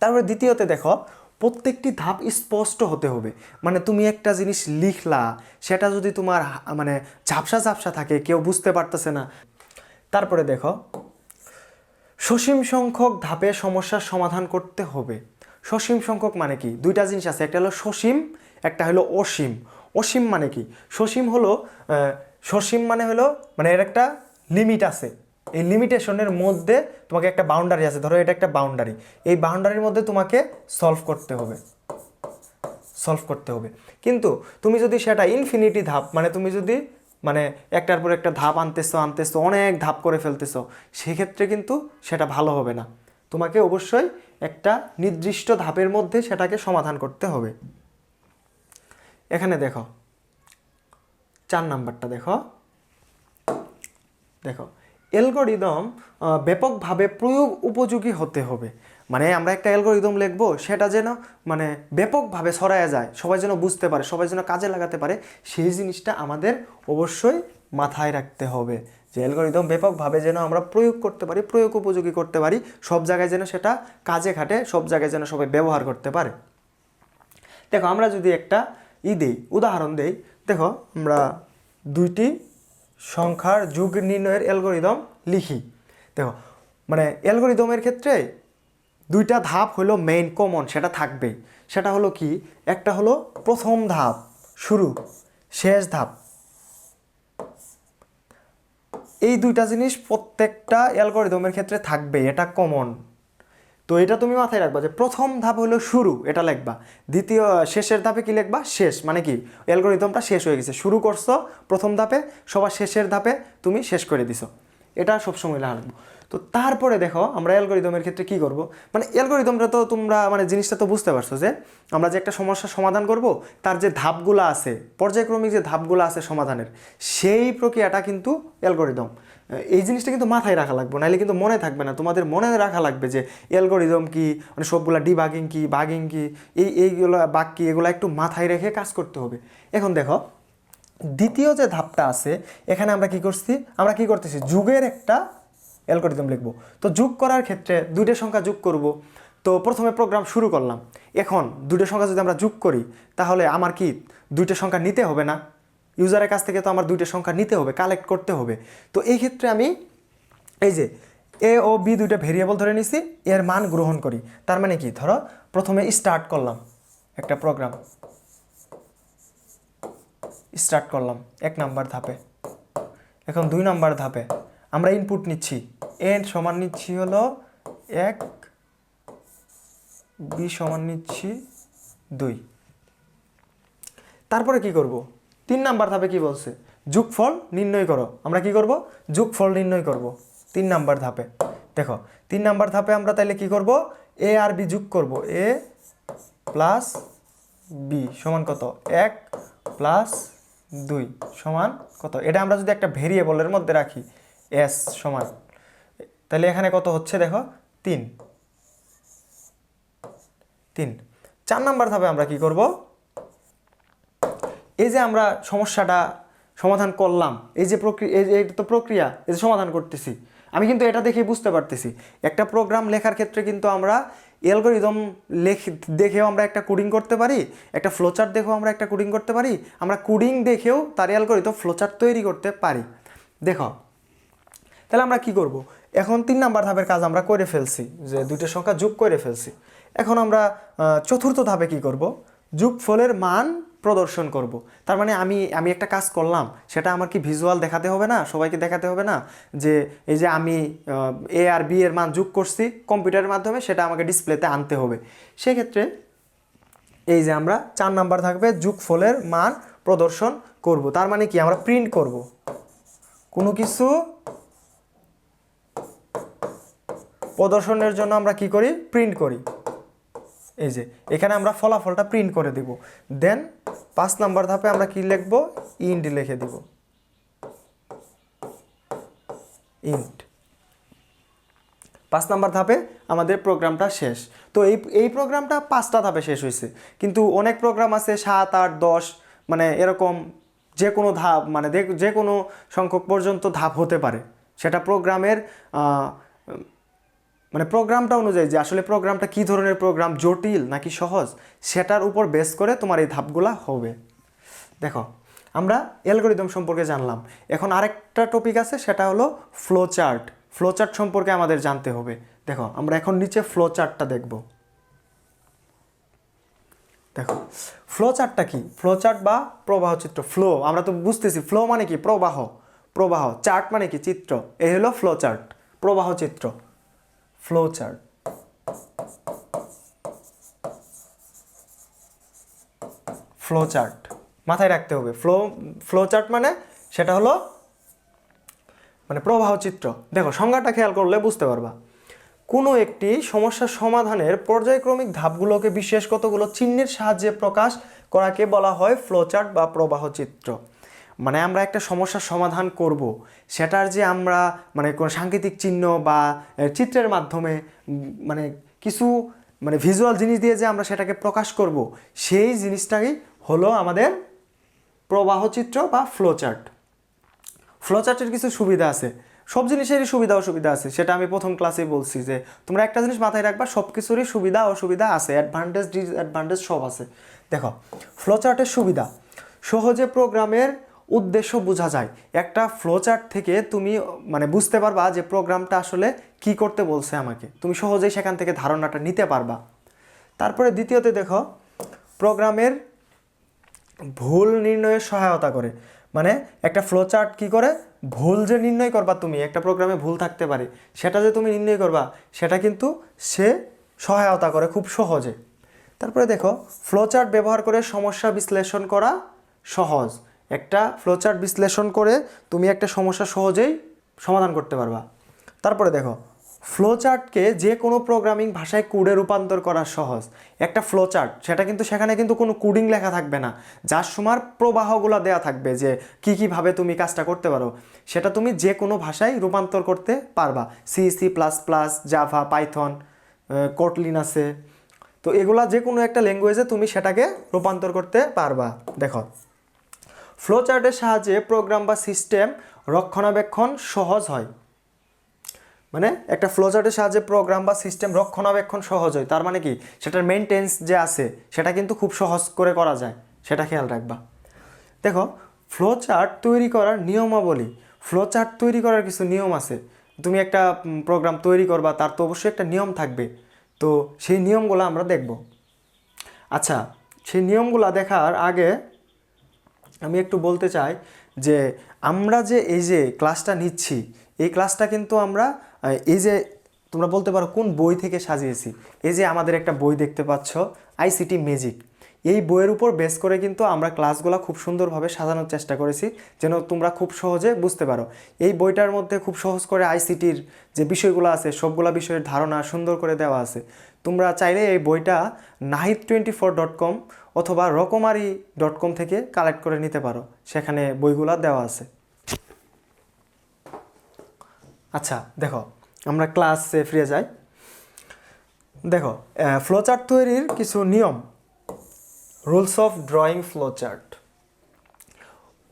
তারপরে দ্বিতীয়তে দেখো, প্রত্যেকটি ধাপ স্পষ্ট হতে হবে। মানে তুমি একটা জিনিস লিখলা, সেটা যদি তোমার মানে ঝাপসা থাকে, কেউ বুঝতে পারতেছে না। তারপরে দেখো, সসীম সংখ্যক ধাপে সমস্যার সমাধান করতে হবে। সসীম সংখ্যক মানে কি, দুইটা জিনিস আছে, একটা হলো সসীম, একটা হলো অসীম। অসীম মানে কি? সসীম হলো সসীম মানে হলো মানে এর একটা লিমিট আছে, এই লিমিটেশনের মধ্যে তোমাকে একটা বাউন্ডারি আছে, ধরো এটা একটা বাউন্ডারি, এই বাউন্ডারির মধ্যে তোমাকে সলভ করতে হবে, কিন্তু তুমি যদি সেটা ইনফিনিটি ধাপ মানে তুমি যদি মানে একটার পর একটা ধাপ আনতেছো অনেক ধাপ করে ফেলতেছো, সেক্ষেত্রে কিন্তু সেটা ভালো হবে না। তোমাকে অবশ্যই একটা নির্দিষ্ট ধাপের মধ্যে সেটাকে সমাধান করতে হবে। এখানে দেখো 4 নাম্বারটা দেখো অ্যালগরিদম ব্যাপকভাবে প্রয়োগ উপযোগী হতে হবে। মানে আমরা একটা অ্যালগরিদম লিখবো, সেটা যেন মানে ব্যাপকভাবে ছড়ায়া যায়, সবাই যেন বুঝতে পারে, সবাই যেন কাজে লাগাতে পারে, সেই জিনিসটা আমাদের অবশ্যই মাথায় রাখতে হবে। যে অ্যালগরিদম ব্যাপকভাবে যেন আমরা প্রয়োগ করতে পারি, প্রয়োগ উপযোগী করতে পারি, সব জায়গায় যেন সেটা কাজে খাটে, সব জায়গায় যেন সবাই ব্যবহার করতে পারে। দেখো আমরা যদি একটা উদাহরণ দেই, দেখো আমরা 2টি সংখ্যার যোগ নির্ণয়ের অ্যালগরিদম লিখি। দেখো মানে অ্যালগরিদমের ক্ষেত্রে 2টা ধাপ হলো মেইন কমন, সেটা থাকবেই। সেটা হলো কি, একটা হলো প্রথম ধাপ শুরু, শেষ ধাপ। এই 2টা জিনিস প্রত্যেকটা অ্যালগরিদমের ক্ষেত্রে থাকবে, এটা কমন। তো এটা তুমি মাথায় রাখবা যে প্রথম ধাপ হলো শুরু, এটা লিখবা। দ্বিতীয় শেষের ধাপে কি লিখবা? শেষ। মানে কি, অ্যালগরিদমটা শেষ হয়ে গেছে, শুরু করছো প্রথম ধাপে, সবার শেষের ধাপে তুমি শেষ করে দিছো, এটা সবসময় লাগবে। তো তারপরে দেখো আমরা অ্যালগরিদমের ক্ষেত্রে কি করব, মানে অ্যালগরিদমটা তো তোমরা মানে জিনিসটা তো বুঝতে পারছো যে আমরা যে একটা সমস্যার সমাধান করব, তার যে ধাপগুলো আছে, পর্যায়ক্রমিক যে ধাপগুলো আছে সমাধানের, সেই প্রক্রিয়াটা কিন্তু অ্যালগরিদম। এই জিনিসটা কিন্তু মাথায় রাখা লাগবে, নাহলে কিন্তু মনে থাকবে না। তোমাদের মনে রাখা লাগবে যে অ্যালগরিদম কি, মানে সবগুলা ডিবাগিং কি, বাগিং কি, এইগুলো বাগ কি, এগুলো একটু মাথায় রেখে কাজ করতে হবে। এখন দেখো দ্বিতীয় যে ধাপটা আছে, এখানে আমরা কি করতেছি, যুগের একটা অ্যালগরিদম লিখব। তো যোগ করার ক্ষেত্রে 2টা সংখ্যা যোগ করব। তো প্রথমে প্রোগ্রাম শুরু করলাম, এখন 2টা সংখ্যা যদি আমরা যোগ করি, তাহলে আমার কি 2টা সংখ্যা নিতে হবে না? ইউজারের কাছ থেকে তো আমার 2টা সংখ্যা নিতে হবে, কালেক্ট করতে হবে। তো এই ক্ষেত্রে আমি এই যে এ ও বি 2টা ভেরিয়েবল ধরে নিছি, এর মান গ্রহণ করি। তার মানে কি, ধরো প্রথমে স্টার্ট করলাম একটা প্রোগ্রাম, 1 নাম্বার ধাপে। এখন 2 নাম্বার ধাপে আমরা ইনপুট নিচ্ছি, এ সমান নিচ্ছি হলো 1, বি সমান নিচ্ছি 2। তারপরে কি করব, 3 নাম্বার ধাপে কি বলছে, যোগফল নির্ণয় করো। আমরা কি করব, যোগফল নির্ণয় করব 3 নাম্বার ধাপে। দেখো 3 নাম্বার ধাপে আমরা তাইলে কি করব, এ আর বি যোগ করব, এ প্লাস বি সমান কত, 1 প্লাস 2 সমান কত। এটা আমরা যদি একটা ভেরিয়েবলের মধ্যে রাখি, এস সমান, তাহলে এখানে কত হচ্ছে দেখো 3। 4 নাম্বার ধাপে আমরা কি করব, এই যে আমরা সমস্যাটা সমাধান করলাম, এই যে এটা তো প্রক্রিয়া, এই যে সমাধান করতেছি, আমি কিন্তু এটা দেখে বুঝতে পারতেছি। একটা প্রোগ্রাম লেখার ক্ষেত্রে কিন্তু আমরা অ্যালগরিদম দেখেও আমরা একটা কোডিং করতে পারি, একটা ফ্লোচার্ট দেখেও আমরা একটা কোডিং করতে পারি, আমরা কোডিং দেখেও তার অ্যালগরিদম ফ্লোচার্ট তৈরি করতে পারি। দেখো তাহলে আমরা কি করব, এখন 3 নাম্বার ধাপের কাজ আমরা করে ফেলছি, যে 2টা সংখ্যা যোগ করে ফেলছি। এখন আমরা চতুর্থ ধাপে কি করব, যোগফলের মান প্রদর্শন করব। তার মানে আমি একটা কাজ করলাম, সেটা আমার কি ভিজুয়াল দেখাতে হবে না, সবাইকে দেখাতে হবে না, যে এই যে আমি এ আর বি এর মান যোগ করছি কম্পিউটারের মাধ্যমে, সেটা আমাকে ডিসপ্লেতে আনতে হবে। সেক্ষেত্রে এই যে আমরা 4 নাম্বার থাকবে যোগফলের মান প্রদর্শন করব। তার মানে কি, আমরা প্রিন্ট করব, কোনো কিছু প্রদর্শনের জন্য আমরা কি করি, প্রিন্ট করি। এই যে এখানে আমরা ফলাফলটা প্রিন্ট করে দেব। দেন 5 নাম্বার ধাপে আমরা কি লিখব, ইন্ট লিখে দিব, ইন্ট। 5 নাম্বার ধাপে আমাদের প্রোগ্রামটা শেষ। তো এই প্রোগ্রামটা 5টা ধাপে শেষ হয়েছে, কিন্তু অনেক প্রোগ্রাম আছে 7, 8, 10, মানে এরকম যে কোনো ধাপ, মানে যে কোনো সংখ্যক পর্যন্ত ধাপ হতে পারে। সেটা প্রোগ্রামের মানে প্রোগ্রামটা অনুযায়ী, যে আসলে প্রোগ্রামটা কী ধরনের প্রোগ্রাম, জটিল নাকি সহজ, সেটার উপর বেস করে তোমার এই ধাপগুলা হবে। দেখো আমরা অ্যালগরিদম সম্পর্কে জানলাম, এখন আরেকটা টপিক আছে, সেটা হলো ফ্লোচার্ট। ফ্লোচার্ট সম্পর্কে আমাদের জানতে হবে। দেখো আমরা এখন নিচে ফ্লোচার্টটা দেখব। দেখো ফ্লো চার্টটা কি, ফ্লো চার্ট বা প্রবাহ চিত্র। ফ্লো আমরা তো বুঝতেছি, ফ্লো মানে কি প্রবাহ, প্রবাহ, চার্ট মানে কি চিত্র, এই হলো ফ্লো চার্ট, প্রবাহ চিত্র, ফ্লো চার্ট। ফ্লো চার্ট মাথায় রাখতে হবে, ফ্লো চার্ট মানে সেটা হলো মানে প্রবাহ চিত্র। দেখো সংজ্ঞাটা খেয়াল করলে বুঝতে পারবা, কোনো একটি সমস্যার সমাধানের পর্যায়ক্রমিক ধাপগুলোকে বিশেষ কতগুলো চিহ্নের সাহায্যে প্রকাশ করাকে বলা হয় ফ্লোচার্ট বা প্রবাহ চিত্র। মানে আমরা একটা সমস্যার সমাধান করব, সেটার যে আমরা মানে কোনো সাংকেতিক চিহ্ন বা চিত্রের মাধ্যমে মানে কিছু মানে ভিজুয়াল জিনিস দিয়ে যে আমরা সেটাকে প্রকাশ করব, সেই জিনিসটাই হলো আমাদের প্রবাহ চিত্র বা ফ্লোচার্ট। ফ্লোচার্টের কিছু সুবিধা আছে, সব জিনিসেরই সুবিধা অসুবিধা আছে, সেটা আমি প্রথম ক্লাসেই বলছি যে তোমরা একটা জিনিস মাথায় রাখবা, সব কিছুরই সুবিধা অসুবিধা আছে, অ্যাডভান্টেজ ডিসঅ্যাডভান্টেজ সব আছে। দেখো ফ্লোচার্টের সুবিধা, সহজে প্রোগ্রামের উদ্দেশ্য বোঝা যায়। একটা ফ্লোচার্ট থেকে তুমি মানে বুঝতে পারবা যে প্রোগ্রামটা আসলে কি করতে বলছে আমাকে, তুমি সহজেই সেখান থেকে ধারণাটা নিতে পারবা। তারপরে দ্বিতীয়তে দেখো প্রোগ্রামের ভুল নির্ণয়ে সহায়তা করে। মানে একটা ফ্লোচার্ট কি করে, ভুল যে নির্ণয় করবা, তুমি একটা প্রোগ্রামে ভুল থাকতে পারে, সেটা যে তুমি নির্ণয় করবা সেটা কিন্তু সে সহায়তা করে খুব সহজে। তারপরে দেখো ফ্লোচার্ট ব্যবহার করে সমস্যা বিশ্লেষণ করা সহজ। একটা ফ্লোচার্ট বিশ্লেষণ করে তুমি একটা সমস্যা সহজেই সমাধান করতে পারবা। তারপরে দেখো ফ্লোচার্টকে যে কোনো প্রোগ্রামিং ভাষায় কোডে রূপান্তর করা সহজ। একটা ফ্লোচার্ট সেটা কিন্তু সেখানে কিন্তু কোনো কোডিং লেখা থাকবে না, যার সময় প্রবাহগুলো দেওয়া থাকবে যে কীভাবে তুমি কাজটা করতে পারো, সেটা তুমি যে কোনো ভাষায় রূপান্তর করতে পারবা। C++, জাভা, পাইথন, কোটলিন আছে, তো এগুলা যে কোনো একটা ল্যাঙ্গুয়েজে তুমি সেটাকে রূপান্তর করতে পারবা। দেখো ফ্লোচার্টের সাহায্যে প্রোগ্রাম বা সিস্টেম রক্ষণাবেক্ষণ সহজ হয়। মানে একটা ফ্লোচার্টের সাহায্যে প্রোগ্রাম বা সিস্টেম রক্ষণাবেক্ষণ সহজ হয়, তার মানে কি সেটার মেনটেন্স যে আছে সেটা কিন্তু খুব সহজ করে করা যায়, সেটা খেয়াল রাখবা। দেখো ফ্লোচার্ট তৈরি করার নিয়মাবলী, ফ্লোচার্ট তৈরি করার কিছু নিয়ম আছে। তুমি একটা প্রোগ্রাম তৈরি করবা, তার তো অবশ্যই একটা নিয়ম থাকবে, তো সেই নিয়মগুলো আমরা দেখব। আচ্ছা, সেই নিয়মগুলো দেখার আগে আমি একটু বলতে চাই যে আমরা যে এই যে ক্লাসটা নিচ্ছি, এই ক্লাসটা কিন্তু আমরা এই যে তোমরা বলতে পারো কোন বই থেকে সাজিয়েছি, এই যে আমাদের একটা বই দেখতে পাচ্ছ আইসিটি ম্যাজিক, এই বইয়ের উপর বেস করে কিন্তু আমরা ক্লাসগুলো খুব সুন্দরভাবে সাজানোর চেষ্টা করেছি যেন তোমরা খুব সহজে বুঝতে পারো। এই বইটার মধ্যে খুব সহজ করে আইসিটির যে বিষয়গুলো আছে সবগুলা বিষয়ের ধারণা সুন্দর করে দেওয়া আছে। তোমরা চাইলে এই বইটা nahid24.com অথবা rokomari.com থেকে কালেক্ট করে নিতে পারো, সেখানে বইগুলা দেওয়া আছে। আচ্ছা দেখো আমরা ক্লাসে ফিরে যাই। দেখো ফ্লোচার্ট তৈরির কিছু নিয়ম, রুলস অফ ড্রয়িং ফ্লোচার্ট।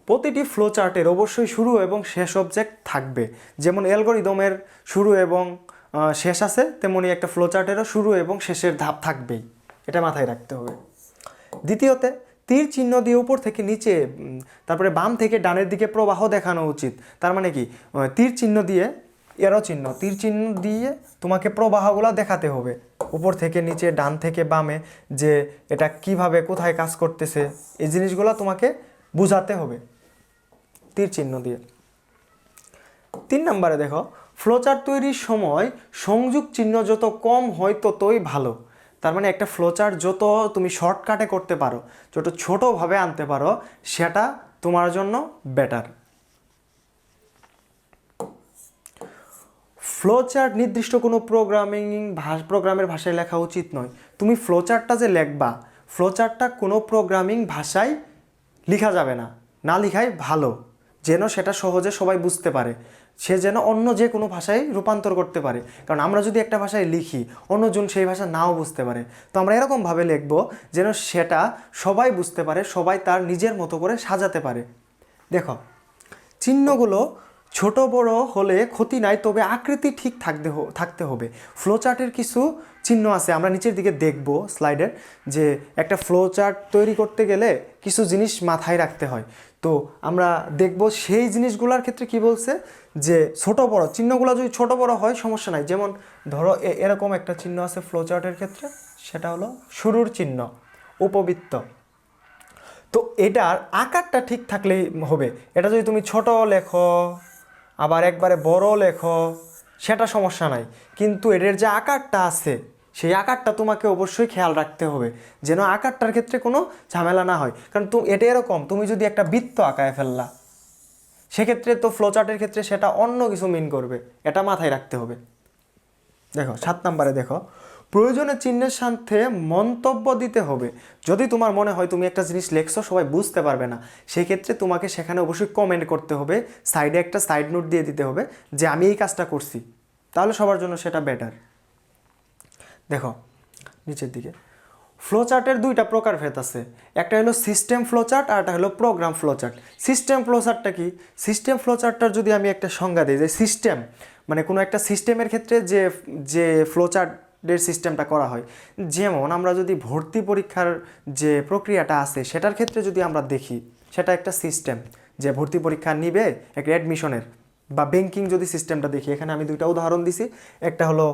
প্রতিটি ফ্লোচার্টের অবশ্যই শুরু এবং শেষ অবজেক্ট থাকবে, যেমন অ্যালগরিদমের শুরু এবং শেষ আছে, তেমনি একটা ফ্লোচার্টেরও শুরু এবং শেষের ধাপ থাকবেই, এটা মাথায় রাখতে হবে। দ্বিতীয়তে তীর চিহ্ন দিয়ে উপর থেকে নিচে তারপরে বাম থেকে ডানের দিকে প্রবাহ দেখানো উচিত। তার মানে কি তীর চিহ্ন দিয়ে তীর চিহ্ন দিয়ে তোমাকে প্রবাহগুলো দেখাতে হবে, উপর থেকে নিচে ডান থেকে বামে, যে এটা কিভাবে কোথায় কাজ করতেছে, এই জিনিসগুলো তোমাকে বোঝাতে হবে তীর চিহ্ন দিয়ে। 3 নম্বরে দেখো ফ্লোচার্ট তৈরির সময় সংযোগ চিহ্ন যত কম হয় ততই ভালো। তার মানে একটা ফ্লোচার্ট যত তুমি শর্টকাটে করতে পারো, যত ছোটোভাবে আনতে পারো, সেটা তোমার জন্য বেটার। ফ্লোচার্ট নির্দিষ্ট কোনো প্রোগ্রামের ভাষায় লেখা উচিত নয়। তুমি ফ্লোচার্টটা যে লিখবা, ফ্লোচার্টটা কোনো প্রোগ্রামিং ভাষায় লেখা যাবে না, না লেখাই ভালো, যেন সেটা সহজে সবাই বুঝতে পারে, সে যেন অন্য যে কোনো ভাষায় রূপান্তর করতে পারে। কারণ আমরা যদি একটা ভাষায় লিখি, অন্যজন সেই ভাষা নাও বুঝতে পারে, তো আমরা এরকমভাবে লিখবো যেন সেটা সবাই বুঝতে পারে, সবাই তার নিজের মতো করে সাজাতে পারে। দেখো চিহ্নগুলো ছোট বড় হলে ক্ষতি নাই, তবে আকৃতি ঠিক থাকতে হবে। ফ্লোচার্টের কিছু চিহ্ন আছে, আমরা নিচের দিকে দেখব স্লাইডের, যে একটা ফ্লোচার্ট তৈরি করতে গেলে কিছু জিনিস মাথায় রাখতে হয়, তো আমরা দেখব সেই জিনিসগুলোর ক্ষেত্রে কি বলছে, যে ছোট বড় চিহ্নগুলো যদি ছোট বড় হয় সমস্যা নাই। যেমন ধরো এরকম একটা চিহ্ন আছে ফ্লোচার্টের ক্ষেত্রে, সেটা হলো শুরুর চিহ্ন, উপবৃত্ত। তো এটার আকারটা ঠিক থাকলেই হবে। এটা যদি তুমি ছোট লেখো আবার একবারে বড় লেখো সেটা সমস্যা নাই, কিন্তু এটার যে আকারটা আছে সেই আকারটা তোমাকে অবশ্যই খেয়াল রাখতে হবে যেন আকারটার ক্ষেত্রে কোনো ঝামেলা না হয়। কারণ এটা এরকম, তুমি যদি একটা বৃত্ত আঁকায় ফেললা সেক্ষেত্রে তো ফ্লোচার্টের ক্ষেত্রে সেটা অন্য কিছু মিন করবে, এটা মাথায় রাখতে হবে। দেখো 7 নম্বরে দেখো, প্রয়োজনে চিহ্নের সাথে মন্তব্য দিতে হবে। যদি তোমার মনে হয় তুমি একটা জিনিস লেখছো সবাই বুঝতে পারবে না, সেক্ষেত্রে তোমাকে সেখানে অবশ্যই কমেন্ট করতে হবে, সাইডে একটা সাইড নোট দিয়ে দিতে হবে যে আমি এই কাজটা করছি, তাহলে সবার জন্য সেটা বেটার। দেখো নিচের দিকে, ফ্লোচার্টের দুইটা প্রকারভেদ আছে, একটা হলো সিস্টেম ফ্লোচার্ট আর একটা হলো প্রোগ্রাম ফ্লোচার্ট। সিস্টেম ফ্লোচার্টটা কি? সিস্টেম ফ্লোচার্টটার যদি আমি একটা সংজ্ঞা দিই, যে সিস্টেম মানে কোনো একটা সিস্টেমের ক্ষেত্রে যে যে ফ্লোচার্টের সিস্টেমটা করা হয়, যেমন আমরা যদি ভর্তি পরীক্ষার যে প্রক্রিয়াটা আছে সেটার ক্ষেত্রে যদি আমরা দেখি, সেটা একটা সিস্টেম যে ভর্তি পরীক্ষা নিবে একটা অ্যাডমিশনের। বা ব্যাংকিং যদি সিস্টেমটা দেখি, এখানে আমি দুইটা উদাহরণ দিছি, একটা হলো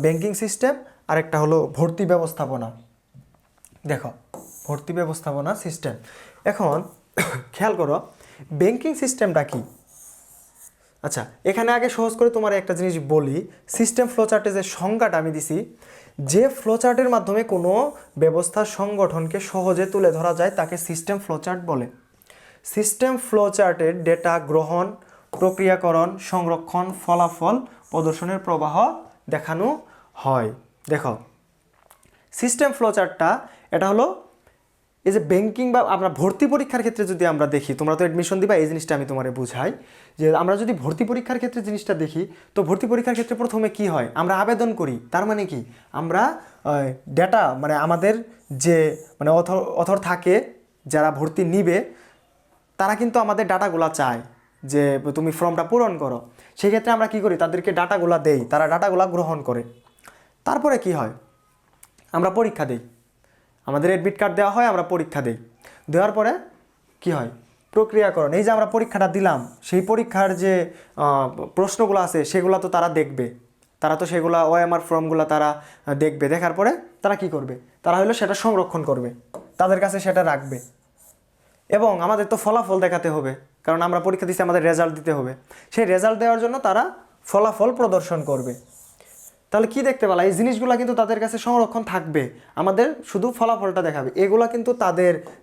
ব্যাংকিং সিস্টেম আর একটা হলো ভর্তি ব্যবস্থাপনা। দেখো ভর্তি ব্যবস্থাপনা সিস্টেম। এখন খেয়াল করো ব্যাংকিং সিস্টেমটা কি। আচ্ছা এখানে আগে সহজ করে তোমার একটা জিনিস বলি, সিস্টেম ফ্লোচার্টে যে সংজ্ঞাটা আমি দিছি, যে ফ্লোচার্টের মাধ্যমে কোনো ব্যবস্থার সংগঠনকে সহজে তুলে ধরা যায় তাকে সিস্টেম ফ্লোচার্ট বলে। সিস্টেম ফ্লোচার্টের ডেটা গ্রহণ, প্রক্রিয়াকরণ, সংরক্ষণ, ফলাফল প্রদর্শনের প্রবাহ দেখানো হয়। দেখো সিস্টেম ফ্লোচার্টটা এটা হলো এই যে ব্যাংকিং বা আমরা ভর্তি পরীক্ষার ক্ষেত্রে যদি আমরা দেখি, তোমরা তো অ্যাডমিশন দিবা, এই জিনিসটা আমি তোমারে বুঝাই যে আমরা যদি ভর্তি পরীক্ষার ক্ষেত্রে জিনিসটা দেখি, তো ভর্তি পরীক্ষার ক্ষেত্রে প্রথমে কি হয়, আমরা আবেদন করি। তার মানে কি, আমরা ডেটা মানে আমাদের যে মানে অথর থাকে যারা ভর্তি নিবে তারা কিন্তু আমাদের ডাটাগুলো চায় যে তুমি ফর্মটা পূরণ করো। সেক্ষেত্রে আমরা কি করি, তাদেরকে ডাটাগুলো দেই, তারা ডাটাগুলো গ্রহণ করে। তারপরে কি হয়, আমরা পরীক্ষা দিই, আমাদের অ্যাডমিট কার্ড দেওয়া হয়, আমরা পরীক্ষা দিই। দেওয়ার পরে কি হয়, প্রক্রিয়াকরণ। এই যে আমরা পরীক্ষাটা দিলাম, সেই পরীক্ষার যে প্রশ্নগুলো আছে সেগুলো তো তারা দেখবে, তারা তো সেগুলো ওএমআর ফর্মগুলো তারা দেখবে, দেখার পরে তারা কি করবে, তারা হলো সেটা সংরক্ষণ করবে, তাদের কাছে সেটা রাখবে। এবং আমাদের তো ফলাফল দেখাতে হবে, কারণ আমরা পরীক্ষা দিচ্ছি, আমাদের রেজাল্ট দিতে হবে। সেই রেজাল্ট দেওয়ার জন্য তারা ফলাফল প্রদর্শন করবে। তাহলে কি দেখতে পেলাম, এই জিনিসগুলো কিন্তু তাদের কাছে সংরক্ষণ থাকবে, আমাদের শুধু ফলাফলটা দেখাবে। এগুলা কিন্তু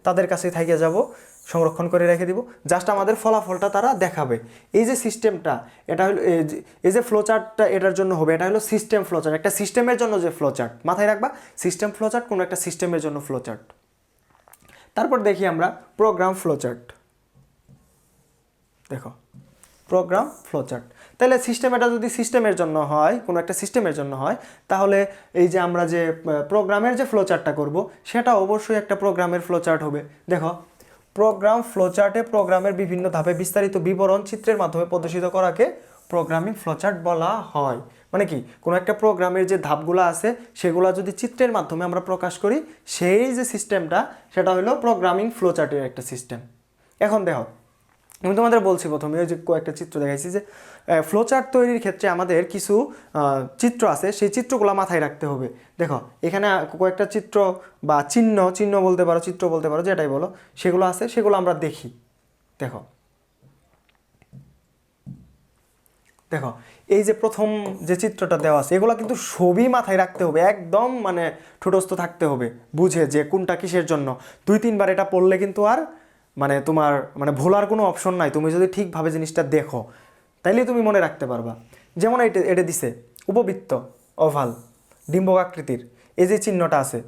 তাদের কাছে থেকে যাব, সংরক্ষণ করে রেখে দিব, জাস্ট আমাদের ফলাফলটা তারা দেখাবে। এই যে সিস্টেমটা, এটা হলো এই যে ফ্লোচার্টটা এটার জন্য হবে, এটা হলো সিস্টেম ফ্লোচার্ট, একটা সিস্টেমের জন্য যে ফ্লোচার্ট, মাথায় রাখবা সিস্টেম ফ্লোচার্ট কোনো একটা সিস্টেমের জন্য ফ্লোচার্ট। তারপর দেখি আমরা প্রোগ্রাম ফ্লোচার্ট। দেখো প্রোগ্রাম ফ্লোচার্ট, তাহলে সিস্টেম এটা যদি সিস্টেমের জন্য হয়, কোনো একটা সিস্টেমের জন্য হয়, তাহলে এই যে আমরা যে প্রোগ্রামের যে ফ্লোচার্টটা করব সেটা অবশ্যই একটা প্রোগ্রামের ফ্লোচার্ট হবে। দেখো প্রোগ্রাম ফ্লোচার্টে প্রোগ্রামের বিভিন্ন ধাপে বিস্তারিত বিবরণ চিত্রের মাধ্যমে প্রদর্শিত করাকে প্রোগ্রামিং ফ্লোচার্ট বলা হয়। মানে কি, কোনো একটা প্রোগ্রামের যে ধাপগুলো আছে সেগুলো যদি চিত্রের মাধ্যমে আমরা প্রকাশ করি, সেই যে সিস্টেমটা সেটা হলো প্রোগ্রামিং ফ্লোচার্টের একটা সিস্টেম। এখন দেখো আমি তোমাদের বলছি প্রথমে ওই যে কয়েকটা চিত্র দেখাইছি, যে ফ্লোচার্ট তৈরির ক্ষেত্রে আমাদের কিছু চিত্র আছে, সেই চিত্রগুলো মাথায় রাখতে হবে। দেখো এখানে কয়েকটা চিত্র বা চিহ্ন বলতে পারো, চিত্র বলতে পারো, যেটাই বলো, সেগুলো আছে, সেগুলো আমরা দেখি। দেখো দেখো এই যে প্রথম যে চিত্রটা দেওয়া আছে, এগুলো কিন্তু সবই মাথায় রাখতে হবে, একদম মানে ঠোঁটস্থ থাকতে হবে বুঝে যে কোনটা কিসের জন্য। 2-3 বার এটা পড়লে কিন্তু আর মানে তোমার মানে ভোলার কোনো অপশন নাই, তুমি যদি ঠিকভাবে জিনিসটা দেখো তাইলে তুমি মনে রাখতে পারবা। যেমন এটা দিছে উপবৃত্ত, ওভাল, ডিম্বক আকৃতির, এই যে চিহ্নটা আছে,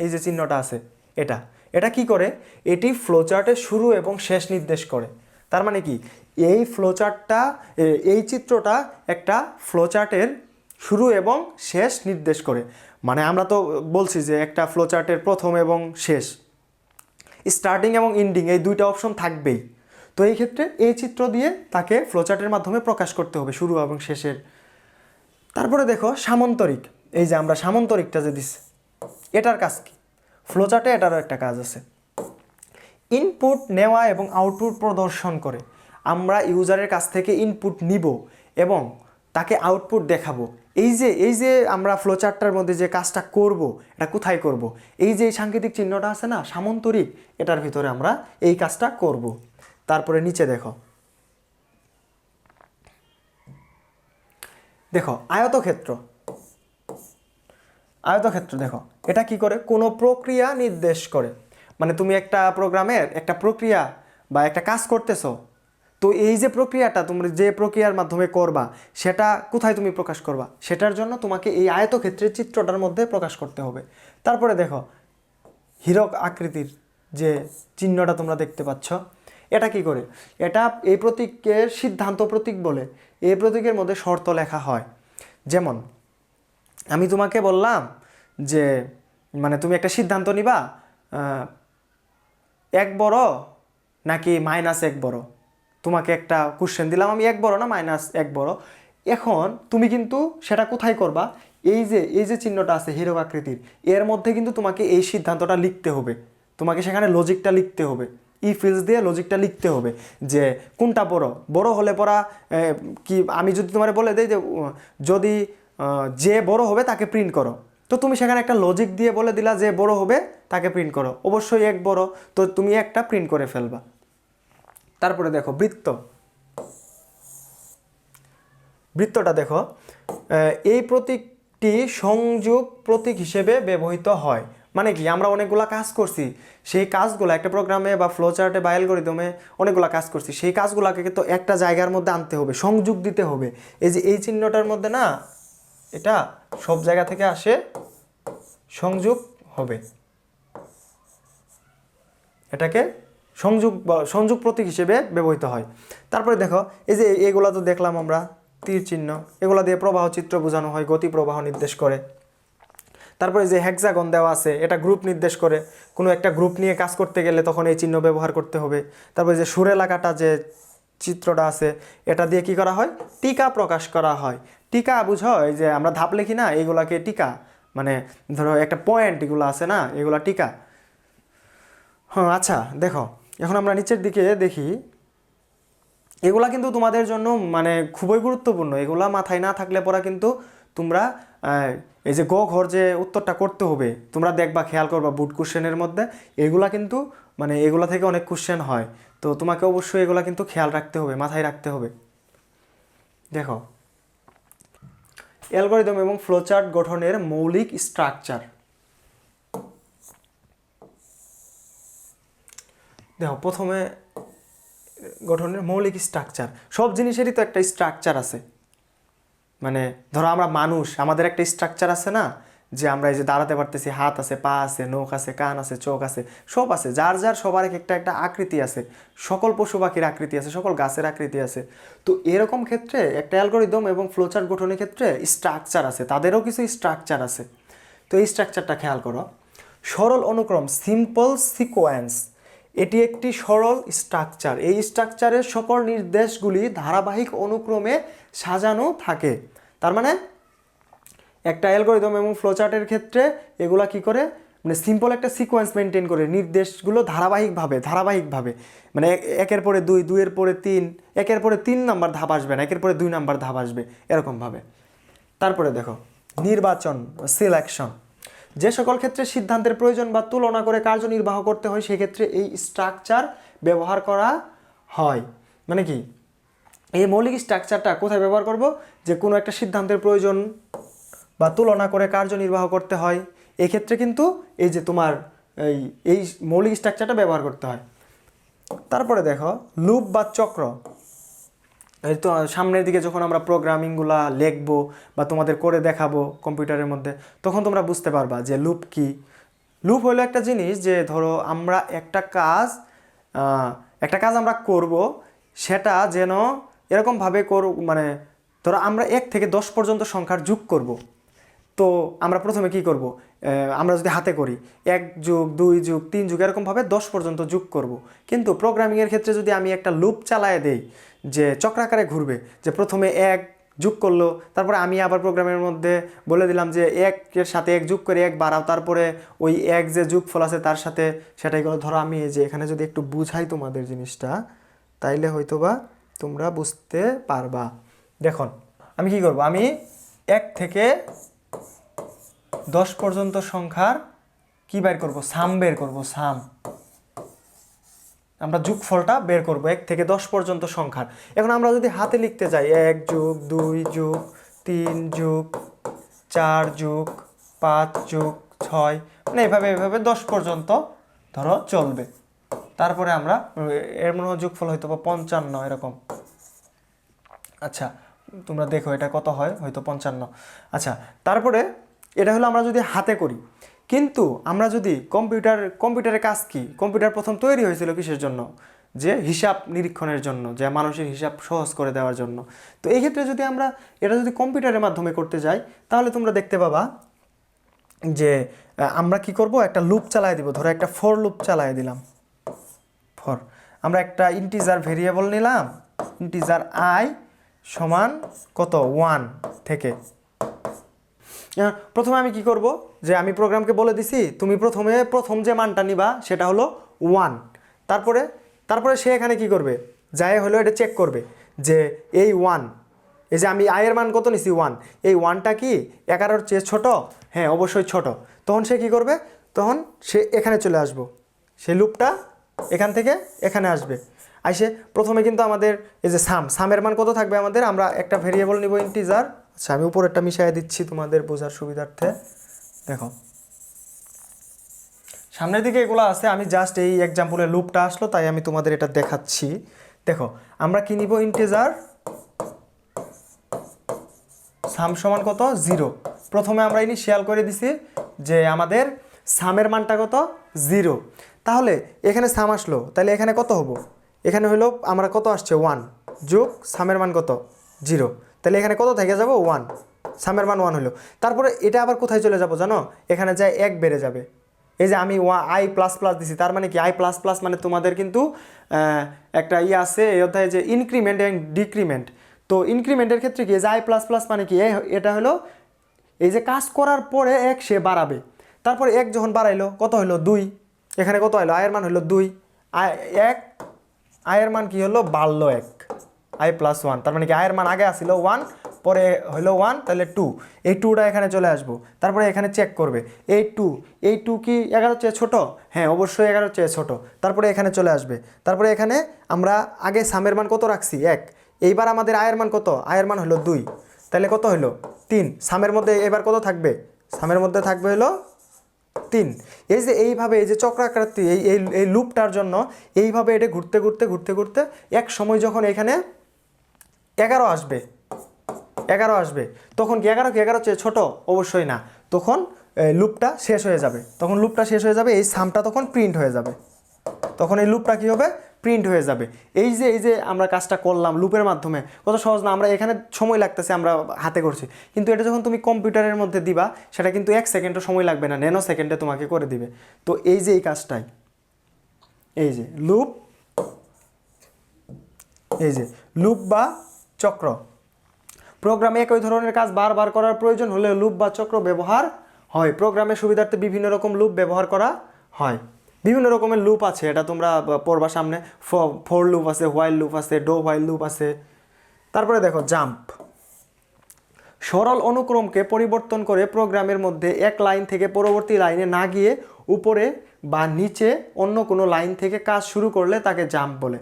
এই যে চিহ্নটা আছে, এটা কি করে, এটি ফ্লোচার্টের শুরু এবং শেষ নির্দেশ করে। তার মানে কি, এই ফ্লোচার্টটা, এই চিত্রটা একটা ফ্লোচার্টের শুরু এবং শেষ নির্দেশ করে। মানে আমরা তো বলছি যে একটা ফ্লোচার্টের প্রথম এবং শেষ, স্টার্টিং এবং এন্ডিং, এই দুইটা অপশন থাকবেই। তো এই ক্ষেত্রে এই চিত্র দিয়ে তাকে ফ্লোচার্টের মাধ্যমে প্রকাশ করতে হবে শুরু এবং শেষের। তারপরে দেখো সামান্তরিক, এই যে আমরা সামান্তরিকটা যে দিচ্ছি, এটার কাজ কি, ফ্লোচার্টে এটারও একটা কাজ আছে, ইনপুট নেওয়া এবং আউটপুট প্রদর্শন করে। আমরা ইউজারের কাছ থেকে ইনপুট নিব এবং তাকে আউটপুট দেখাবো। এই যে আমরা ফ্লোচার্টটার মধ্যে যে কাজটা করব, এটা কোথায় করব? এই যে এই সাংকেতিক চিহ্নটা আছে না সামান্তরিক, এটার ভিতরে আমরা এই কাজটা করব। তারপরে নিচে দেখো, দেখো আয়তক্ষেত্র। আয়তক্ষেত্র দেখো, এটা কি করে? কোনো প্রক্রিয়া নির্দেশ করে। মানে তুমি একটা প্রোগ্রামের একটা প্রক্রিয়া বা একটা কাজ করতেছো, তো এই যে প্রক্রিয়াটা তুমি যে প্রক্রিয়ার মাধ্যমে করবা, সেটা কোথায় তুমি প্রকাশ করবা, সেটার জন্য তোমাকে এই আয়তক্ষেত্রের চিত্রটার মধ্যে প্রকাশ করতে হবে। তারপরে দেখো হীরক আকৃতির যে চিহ্নটা তোমরা দেখতে পাচ্ছ, এটা কি করে? এটা এই প্রতীকের সিদ্ধান্ত প্রতীক বলে। এই প্রতীকের মধ্যে শর্ত লেখা হয়। যেমন আমি তোমাকে বললাম যে মানে তুমি একটা সিদ্ধান্ত নিবা, 1 বড় নাকি -1 বড়। তোমাকে একটা কোশ্চেন দিলাম আমি, 1 বড় না -1 বড়। এখন তুমি কিন্তু সেটা কোথায় করবা? এই যে চিহ্নটা আছে হীরক আকৃতির, এর মধ্যে কিন্তু তোমাকে এই সিদ্ধান্তটা লিখতে হবে। তোমাকে সেখানে লজিকটা লিখতে হবে, ইফ এলস দিয়ে লজিকটা লিখতে হবে যে কোনটা বড়। বড় হলে পরা কি, আমি যদি তোমার বলে দেই যে যদি যে বড় হবে তাকে প্রিন্ট করো, তো তুমি সেখানে একটা লজিক দিয়ে বলে দিলা যে বড় হবে তাকে প্রিন্ট করো, অবশ্যই 1 বড়, তো তুমি একটা প্রিন্ট করে ফেলবা। তারপরে দেখো বৃত্ত। বৃত্তটা দেখো, এই প্রতীকটি সংযোগ প্রতীক হিসেবে ব্যবহৃত হয়। মানে কি, আমরা অনেকগুলা কাজ করছি, সেই কাজগুলো একটা প্রোগ্রামে বা ফ্লো চার্টে বা অ্যালগরিদমে অনেকগুলা কাজ করছি, সেই কাজগুলোকে কিন্তু একটা জায়গার মধ্যে আনতে হবে, সংযোগ দিতে হবে। এই যে এই চিহ্নটার মধ্যে না, এটা সব জায়গা থেকে আসে, সংযোগ হবে, এটাকে সংযোগ প্রতীক হিসেবে ব্যবহৃত হয়। তারপরে দেখো এই যে এগুলা তো দেখলাম আমরা, তীর চিহ্ন, এগুলা দিয়ে প্রবাহ চিত্র বোঝানো হয়, গতি প্রবাহ নির্দেশ করে। তারপরে যে হেক্সাগন দেওয়া আছে, এটা গ্রুপ নির্দেশ করে। কোনো একটা গ্রুপ নিয়ে কাজ করতে গেলে তখন এই চিহ্ন ব্যবহার করতে হবে। তারপরে যে সুরেলাকাটা যে চিত্রটা আছে, এটা দিয়ে কি করা হয়? টিকা প্রকাশ করা হয়। টিকা বুঝো, এই যে আমরা ধাপ লিখি না, এইগুলাকে টিকা, মানে ধরো একটা পয়েন্ট এগুলো আছে না, এগুলা টিকা। হ্যাঁ আচ্ছা দেখো, এখন আমরা নিচের দিকে দেখি, এগুলা কিন্তু তোমাদের জন্য মানে খুবই গুরুত্বপূর্ণ। এগুলা মাথায় না থাকলে পরে কিন্তু তোমরা এই যে গ ঘর যে উত্তরটা করতে হবে, তোমরা দেখবা, খেয়াল করবা বুট কোশ্চেনের মধ্যে এগুলা কিন্তু মানে এগুলা থেকে অনেক কোশ্চেন হয়। তো তোমাকে অবশ্যই এগুলা কিন্তু খেয়াল রাখতে হবে, মাথায় রাখতে হবে। দেখো অ্যালগরিদম এবং ফ্লোচার্ট গঠনের মৌলিক স্ট্রাকচার। দেখো প্রথমে গঠনের মৌলিক স্ট্রাকচার, সব জিনিসেরই তো একটা স্ট্রাকচার আছে। মানে ধরো আমরা মানুষ, আমাদের একটা স্ট্রাকচার আছে না, যে আমরা এই যে দাঁড়াতে পারতেছি, হাত আছে, পা আছে, নখ আছে, কান আছে, চোখ আছে, সব আছে, যার যার সবার একটা একটা আকৃতি আছে। সকল পশু পাখির আকৃতি আছে, সকল গাছের আকৃতি আছে। তো এরকম ক্ষেত্রে একটা অ্যালগরিদম এবং ফ্লোচার্ট গঠনের ক্ষেত্রে স্ট্রাকচার আছে, তাদেরও কিছু স্ট্রাকচার আছে। তো এই স্ট্রাকচারটা খেয়াল করো। সরল অনুক্রম, সিম্পল সিকোয়েন্স, এটি একটি সরল স্ট্রাকচার। এই স্ট্রাকচারের সকল নির্দেশগুলি ধারাবাহিক অনুক্রমে সাজানো থাকে। তার মানে একটা অ্যালগরিদম এবং ফ্লোচার্টের ক্ষেত্রে এগুলা কি করে, মানে সিম্পল একটা সিকোয়েন্স মেনটেন করে, নির্দেশগুলো ধারাবাহিকভাবে মানে একের পরে 2, 2-এর পরে 3, একের পরে 3 নাম্বার ধাপ আসবে না, একের পরে 2 নাম্বার ধাপ আসবে, এরকমভাবে। তারপরে দেখো নির্বাচন, সিলেকশন, যে সকল ক্ষেত্রে সিদ্ধান্তের প্রয়োজন বা তুলনা করে কার্যনির্বাহ করতে হয়, সেক্ষেত্রে এই স্ট্রাকচার ব্যবহার করা হয়। মানে কি, এই মৌলিক স্ট্রাকচারটা কোথায় ব্যবহার করব? যে কোনো একটা সিদ্ধান্তের প্রয়োজন বা তুলনা করে কার্যনির্বাহ করতে হয়, এক্ষেত্রে কিন্তু এই যে তোমার এই মৌলিক স্ট্রাকচারটা ব্যবহার করতে হয়। তারপরে দেখো লুপ বা চক্র। এই তো সামনের দিকে যখন আমরা প্রোগ্রামিংগুলা লিখবো বা তোমাদের করে দেখাবো কম্পিউটারের মধ্যে, তখন তোমরা বুঝতে পারবা যে লুপ কি। লুপ হলো একটা জিনিস, যে ধরো আমরা একটা কাজ আমরা করব, সেটা যেন এরকমভাবে মানে ধরো আমরা 1 থেকে 10 পর্যন্ত সংখ্যার যোগ করব। তো আমরা প্রথমে কি করব? আমরা যদি হাতে করি 1 যোগ 2 যোগ 3 যোগ এরকমভাবে 10 পর্যন্ত যোগ করব। কিন্তু প্রোগ্রামিংয়ের ক্ষেত্রে যদি আমি একটা লুপ চালায় দেই, যে চক্রাকারে ঘুরবে, যে প্রথমে 1 যোগ করলো, তারপরে আমি আবার প্রোগ্রামের মধ্যে বলে দিলাম যে 1-এর সাথে 1 যোগ করে 1 বাড়াও, তারপরে ওই 1 যে যোগফল আছে তার সাথে সেটাই করো। ধরো আমি এই যে এখানে যদি একটু বুঝাই তোমাদের জিনিসটা, তাইলে হয়তোবা তোমরা বুঝতে পারবা। দেখুন আমি কি করব, আমি 1 থেকে 10 পর্যন্ত সংখ্যার কি বের করব, সাম বের করব, সাম। আমরা যোগফলটা বের করব 1 থেকে 10 পর্যন্ত সংখ্যার। এখন আমরা যদি হাতে লিখতে যাই 1 যোগ 2 যোগ 3 যোগ 4 যোগ 5 যোগ 6, মানে এভাবে 10 পর্যন্ত ধরো চলবে। তারপরে আমরা এর মনে হয় যোগফল হয়তো 55 এরকম। আচ্ছা তোমরা দেখো এটা কত হয়, হয়তো 55। আচ্ছা তারপরে এটা হলো আমরা যদি হাতে করি, কিন্তু আমরা যদি কম্পিউটারের কাজ কি, কম্পিউটার প্রথম তৈরি হয়েছিল কিসের জন্য, যে হিসাব নিরীক্ষণের জন্য, যে মানুষের হিসাব সহজ করে দেওয়ার জন্য। তো এই ক্ষেত্রে যদি আমরা এটা যদি কম্পিউটারের মাধ্যমে করতে যাই, তাহলে তোমরা দেখতে পাবা যে আমরা কি করব, একটা লুপ চালায় দিব, ধরো একটা ফর লুপ চালায় দিলাম। ফর আমরা একটা ইন্টিজার ভেরিয়েবল নিলাম, ইন্টিজার আই সমান কত 1 থেকে। প্রথমে আমি কি করব, যে আমি প্রোগ্রামকে বলে দিছি তুমি প্রথম যে মানটা নিবা সেটা হলো 1। তারপরে সে এখানে কি করবে, যায় হলো এটা চেক করবে যে এই 1, এই যে আমি আয়ের মান কত নিছি 1, এই 1টা কি 11-র চেয়ে ছোট, হ্যাঁ অবশ্যই ছোট। তখন সে কি করবে, তখন সে এখানে চলে আসবো, সেই লুপটা এখান থেকে এখানে আসবে। আইসে প্রথমে কিন্তু আমাদের এই যে সামের মান কত থাকবে আমাদের, আমরা একটা ভেরিয়েবল নিব ইন্টিজার। আচ্ছা আমি উপরেরটা মিশিয়ে দিচ্ছি তোমাদের বোঝার সুবিধার্থে। দেখো সামনের দিকে এগুলো আছে, আমি জাস্ট এই এক্সাম্পলের লুপটা আসলো তাই আমি তোমাদের এটা দেখাচ্ছি। দেখো আমরা কি নিব, ইন্টিজার সাম সমান কত 0। প্রথমে আমরা ইনিশিয়াল করে দিছি যে আমাদের সামের মানটা কত 0। তাহলে এখানে সাম আসলো, তাহলে এখানে কত হবো, এখানে হলো আমরা কত আসছে 1 যোগ সামের মান কত 0, তাহলে এখানে কত থেকে যাব 1, সামের মান 1 হলো। তারপরে এটা আবার কোথায় চলে যাব জানো, এখানে যায় 1 বেড়ে যাবে। এই যে আমি আই প্লাস প্লাস দিছি, তার মানে কি আই প্লাস প্লাস মানে তোমাদের কিন্তু একটা আছে এই অধ্যায়ে যে ইনক্রিমেন্ট অ্যান্ড ডিক্রিমেন্ট। তো ইনক্রিমেন্টের ক্ষেত্রে কি, যে আই প্লাস প্লাস মানে কি, এটা হলো এই যে কাজ করার পরে 1 সে বাড়াবে। তারপরে 1 যখন বাড়াইলো কত হলো 2, এখানে কত হলো আয়ের মান হলো 2, 1 আয়ের মান কি হলো বাড়লো 1, আই প্লাস 1, তার মানে কি আয়ের মান আগে আসছিল 1 পরে হলো 1, তাহলে 2, এই 2টা এখানে চলে আসবো। তারপরে এখানে চেক করবে এই 2 কি 11-র চেয়ে ছোট, হ্যাঁ অবশ্যই 11-র চেয়ে ছোট। তারপরে এখানে চলে আসবে। তারপরে এখানে আমরা আগে সামের মান কত রাখছি 1, এইবার আমাদের আয়ের মান কত, আয়ের মান হলো 2, তাহলে কত হলো 3। সামের মধ্যে এবার কত থাকবে, সামের মধ্যে থাকবে হলো 3। এই যে এইভাবে এই যে চক্রাকৃতি এই লুপটার জন্য এইভাবে এটা ঘুরতে ঘুরতে ঘুরতে ঘুরতে এক সময় যখন এখানে 11 আসবে, তখন কি 11 চেয়ে ছোট, অবশ্যই না। তখন লুপটা শেষ হয়ে যাবে, এই সামটা তখন প্রিন্ট হয়ে যাবে, তখন এই লুপটা কি হবে, প্রিন্ট হয়ে যাবে। এই যে আমরা কাজটা করলাম লুপের মাধ্যমে, কত সহজ না, আমরা এখানে সময় লাগতেছে আমরা হাতে করছি, কিন্তু এটা যখন তুমি কম্পিউটারের মধ্যে দিবা সেটা কিন্তু 1 সেকেন্ডও সময় লাগবে না, ন্যানো সেকেন্ডে তোমাকে করে দিবে। তো এই যে এই কাজটাই, এই যে লুপ বা চক্র, প্রোগ্রামে একই ধরনের কাজ বারবার করার প্রয়োজন হলে লুপ বা চক্র ব্যবহার হয়। প্রোগ্রামের সুবিধার্থে বিভিন্ন রকম লুপ ব্যবহার করা হয়, বিভিন্ন রকমের লুপ আছে, এটা তোমরা পড়বা সামনে। ফর লুপ আছে, হোয়াইল লুপ আছে, ডো হোয়াইল লুপ আছে। তারপরে দেখো জাম্প, সরল অনুক্রমকে পরিবর্তন করে প্রোগ্রামের মধ্যে এক লাইন থেকে পরবর্তী লাইনে না গিয়ে উপরে বা নিচে অন্য কোনো লাইন থেকে কাজ শুরু করলে তাকে জাম্প বলে।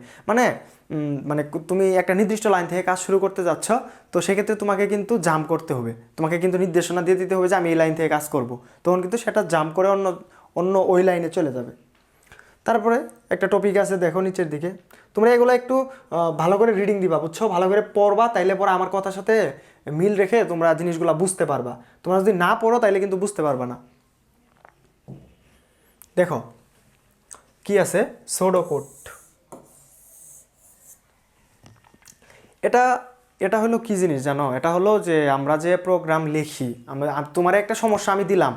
মানে তুমি একটা নির্দিষ্ট লাইন থেকে কাজ শুরু করতে যাচ্ছ, তো সেক্ষেত্রে তোমাকে কিন্তু জাম্প করতে হবে, তোমাকে কিন্তু নির্দেশনা দিয়ে দিতে হবে যে আমি এই লাইন থেকে কাজ করব, তখন কিন্তু সেটা জাম্প করে অন্য ওই লাইনে চলে যাবে। তারপরে একটা টপিক আছে দেখো নিচের দিকে, তোমরা এগুলো একটু ভালো করে রিডিং দিবা, বুঝছো, ভালো করে পড়বা, তাইলে পরে আমার কথার সাথে মিল রেখে তোমরা জিনিসগুলো বুঝতে পারবা। তোমরা যদি না পড়ো তাইলে কিন্তু বুঝতে পারবা না। দেখো কি আছে, সোডোকোড, এটা হলো কি জিনিস জানো, এটা হলো যে আমরা যে প্রোগ্রাম লিখি, তোমার একটা সমস্যা আমি দিলাম,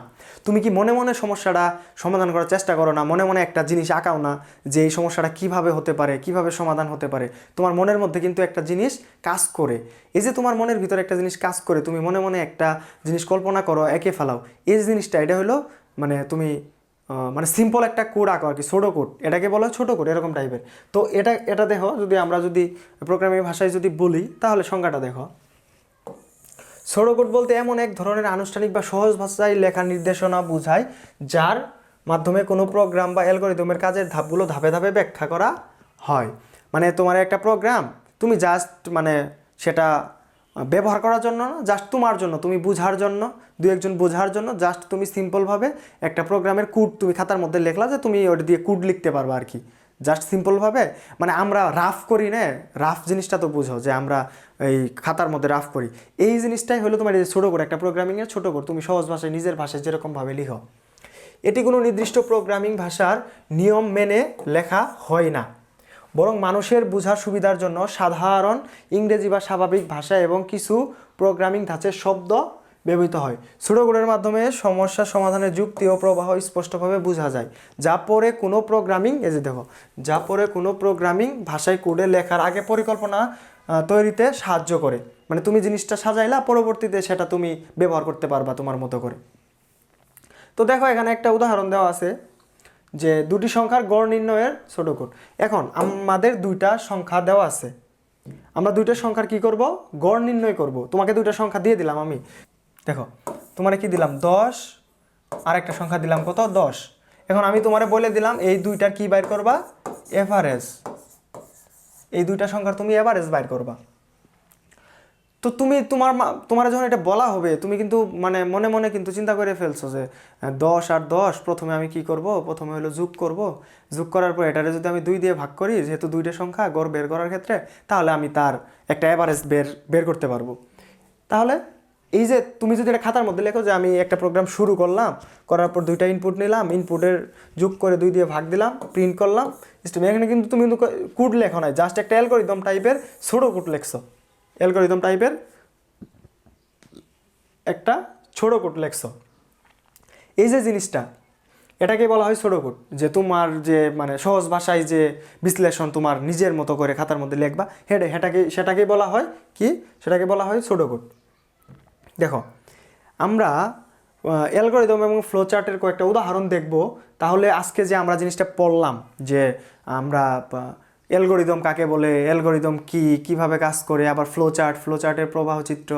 তুমি কি মনে মনে সমস্যাটা সমাধান করার চেষ্টা করো না, মনে মনে একটা জিনিস আঁকাও না যে এই সমস্যাটা কিভাবে হতে পারে, কিভাবে সমাধান হতে পারে। তোমার মনের মধ্যে কিন্তু একটা জিনিস কাজ করে, এই যে তোমার মনের ভিতরে একটা জিনিস কাজ করে, তুমি মনে মনে একটা জিনিস কল্পনা করো, এঁকে ফেলাও, এই জিনিসটা এটা হলো মানে তুমি সিম্পল একটা কোড আঁকো আর কি, ছোটো কোড, এটাকে বলা হয় ছোটো কোড, এরকম টাইপের। তো এটা দেখো, যদি আমরা প্রোগ্রামিং ভাষায় যদি বলি তাহলে সংজ্ঞাটা দেখো, ছোট কোড বলতে এমন এক ধরনের আনুষ্ঠানিক বা সহজ ভাষায় লেখার নির্দেশনা বোঝায় যার মাধ্যমে কোনো প্রোগ্রাম বা অ্যালগরিদমের কাজের ধাপগুলো ধাপে ধাপে ব্যাখ্যা করা হয়। মানে তোমার একটা প্রোগ্রাম তুমি জাস্ট মানে সেটা ব্যবহার করার জন্য না, জাস্ট তোমার জন্য, তুমি বোঝার জন্য, দু একজন বোঝার জন্য জাস্ট তুমি সিম্পলভাবে একটা প্রোগ্রামের কোড তুমি খাতার মধ্যে লেখলা যে তুমি ওটা দিয়ে কোড লিখতে পারবা আর কি, জাস্ট সিম্পলভাবে। মানে আমরা রাফ করি না, রাফ জিনিসটা তো বুঝো যে আমরা এই খাতার মধ্যে রাফ করি, এই জিনিসটাই হলো তোমার এই ছোটো কোড, একটা প্রোগ্রামিংয়ের ছোটো কোড তুমি সহজ ভাষায় নিজের ভাষায় যেরকমভাবে লিখো। এটি কোনো নির্দিষ্ট প্রোগ্রামিং ভাষার নিয়ম মেনে লেখা হয় না, বরং মানুষের বোঝার সুবিধার জন্য সাধারণ ইংরেজি বা স্বাভাবিক ভাষা এবং কিছু প্রোগ্রামিং ধাঁচের শব্দ ব্যবহৃত হয়। ছোটোগুলোর মাধ্যমে সমস্যা সমাধানের যুক্তি ও প্রবাহ স্পষ্টভাবে বোঝা যায়, যা পরে কোনো প্রোগ্রামিং, এই যে দেখো, যা পরে কোনো প্রোগ্রামিং ভাষায় কোডে লেখার আগে পরিকল্পনা তৈরিতে সাহায্য করে। মানে তুমি জিনিসটা সাজাইলা, পরবর্তীতে সেটা তুমি ব্যবহার করতে পারবা তোমার মতো করে। তো দেখো এখানে একটা উদাহরণ দেওয়া আছে যে দুটি সংখ্যার গড় নির্ণয়ের ছোট কোড। এখন আমাদের দুইটা সংখ্যা দেওয়া আছে, আমরা দুইটা সংখ্যার কি করব, গড় নির্ণয় করব। তোমাকে দুইটা সংখ্যা দিয়ে দিলাম আমি, দেখো তোমারে কি দিলাম 10, আর একটা সংখ্যা দিলাম কত 10। এখন আমি তোমারে বলে দিলাম এই দুইটার কি বাইর করবা, এভারেজ, এই দুইটা সংখ্যার তুমি এভারেজ বাইর করবা। তো তুমি তোমার যখন এটা বলা হবে তুমি কিন্তু মানে মনে মনে কিন্তু চিন্তা করে ফেলছো যে 10 আর 10 প্রথমে আমি কি করব, প্রথমে হলো যোগ করব, যোগ করার পর এটারে যদি আমি 2 দিয়ে ভাগ করি, যেহেতু দুইটা সংখ্যা গড় বের করার ক্ষেত্রে, তাহলে আমি তার একটা অ্যাভারেজ বের করতে পারবো। তাহলে এই যে তুমি যদি এটা খাতার মধ্যে লেখো যে আমি একটা প্রোগ্রাম শুরু করলাম, করার পর দুইটা ইনপুট নিলাম, ইনপুটের যোগ করে 2 দিয়ে ভাগ দিলাম, প্রিন্ট করলাম, এখানে কিন্তু তুমি কোড লেখো নাই, জাস্ট একটা অ্যালগরিদম টাইপের ছোটো কোড লেখছো, অ্যালগরিদম টাইপের একটা ছোটো কোড লেখছো। এই যে জিনিসটা, এটাকে বলা হয় ছোটো কোড, যে তোমার যে মানে সহজ ভাষায় যে বিশ্লেষণ তোমার নিজের মতো করে খাতার মধ্যে লিখবা, সেটাকে বলা হয় কি, সেটাকে বলা হয় ছোটো কোড। দেখো আমরা অ্যালগরিদম এবং ফ্লো চার্টের কয়েকটা উদাহরণ দেখব। তাহলে আজকে যে আমরা জিনিসটা পড়লাম যে আমরা অ্যালগরিদম কাকে বলে, অ্যালগরিদম কি, কিভাবে কাজ করে, আবার ফ্লো চার্টের প্রবাহ চিত্র,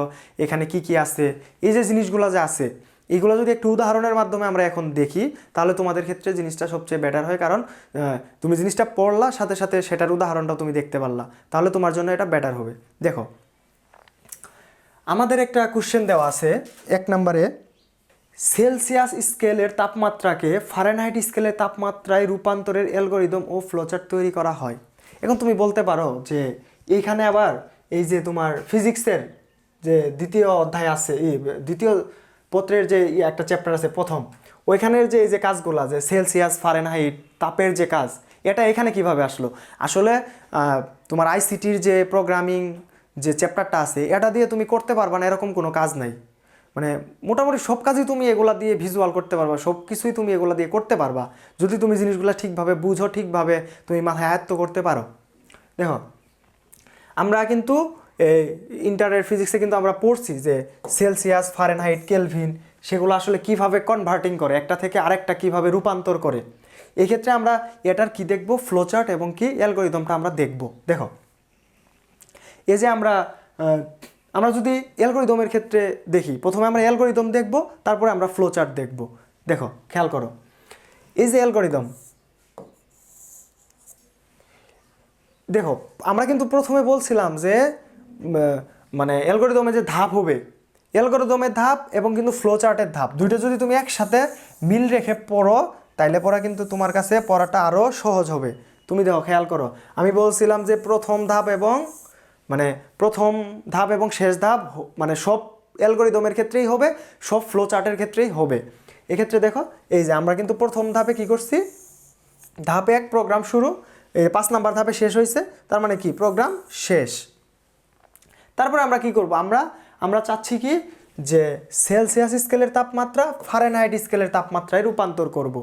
এখানে কি কি আছে, এই যে জিনিসগুলো যে আছে, এইগুলো যদি একটু উদাহরণের মাধ্যমে আমরা এখন দেখি, তাহলে তোমাদের ক্ষেত্রে জিনিসটা সবচেয়ে বেটার হয়। কারণ তুমি জিনিসটা পড়লা, সাথে সাথে সেটার উদাহরণটাও তুমি দেখতে পারলা, তাহলে তোমার জন্য এটা বেটার হবে। দেখো আমাদের একটা কোশ্চেন দেওয়া আছে 1 নম্বরে, সেলসিয়াস স্কেলের তাপমাত্রাকে ফারেনহাইট স্কেলের তাপমাত্রায় রূপান্তরের অ্যালগরিদম ও ফ্লোচার্ট তৈরি করা হয়। এখন তুমি বলতে পারো যে এইখানে আবার এই যে তোমার ফিজিক্সের যে দ্বিতীয় অধ্যায় আছে, দ্বিতীয় পত্রের যে একটা চ্যাপ্টার আছে প্রথম, ওইখানের যে এই যে কাজগুলা, যে সেলসিয়াস ফারেনহাইট তাপের যে কাজ, এটা এখানে কিভাবে আসলো? আসলে তোমার আইসিটির যে প্রোগ্রামিং যে চ্যাপ্টারটা আছে, এটা দিয়ে তুমি করতে পারবা না এরকম কোনো কাজ নাই। মানে মোটামুটি সব কাজই তুমি এগুলা দিয়ে ভিজুয়াল করতে পারবা, সব কিছুই তুমি এগুলা দিয়ে করতে পারবা, যদি তুমি জিনিসগুলো ঠিকভাবে বুঝো, ঠিকভাবে তুমি মাথায় আয়ত্ত করতে পারো। দেখো আমরা কিন্তু ইন্টারের ফিজিক্সে কিন্তু আমরা পড়ছি যে সেলসিয়াস, ফারেনহাইট, কেলভিন, সেগুলো আসলে কিভাবে কনভার্টিং করে, একটা থেকে আরেকটা কিভাবে রূপান্তর করে। এই ক্ষেত্রে আমরা এটার কি দেখব, ফ্লোচার্ট এবং কি অ্যালগরিদমটা আমরা দেখব। দেখো এই যে আমরা যদি অ্যালগরিদমের ক্ষেত্রে দেখি, প্রথমে আমরা অ্যালগরিদম দেখব, তারপরে আমরা ফ্লোচার্ট দেখব। দেখো খেয়াল করো, এই যে অ্যালগরিদম, দেখো আমরা কিন্তু প্রথমে বলছিলাম যে মানে অ্যালগরিদমে যে ধাপ হবে, অ্যালগরিদমের ধাপ এবং কিন্তু ফ্লোচার্টের ধাপ, দুইটা যদি তুমি একসাথে মিল রেখে পড়ো, তাইলে পড়া কিন্তু তোমার কাছে পড়াটা আরও সহজ হবে। তুমি দেখো খেয়াল করো, আমি বলছিলাম যে প্রথম ধাপ এবং শেষ ধাপ মানে সব অ্যালগরিদমের ক্ষেত্রেই হবে, সব ফ্লো চার্টের ক্ষেত্রেই হবে। এক্ষেত্রে দেখো এই যে আমরা কিন্তু প্রথম ধাপে কি করছি, ধাপে 1 প্রোগ্রাম শুরু, 5 নাম্বার ধাপে শেষ হয়েছে, তার মানে কি প্রোগ্রাম শেষ। তারপরে আমরা কি করব, আমরা চাচ্ছি কি যে সেলসিয়াস স্কেলের তাপমাত্রা ফারেনহাইট স্কেলের তাপমাত্রায় রূপান্তর করব।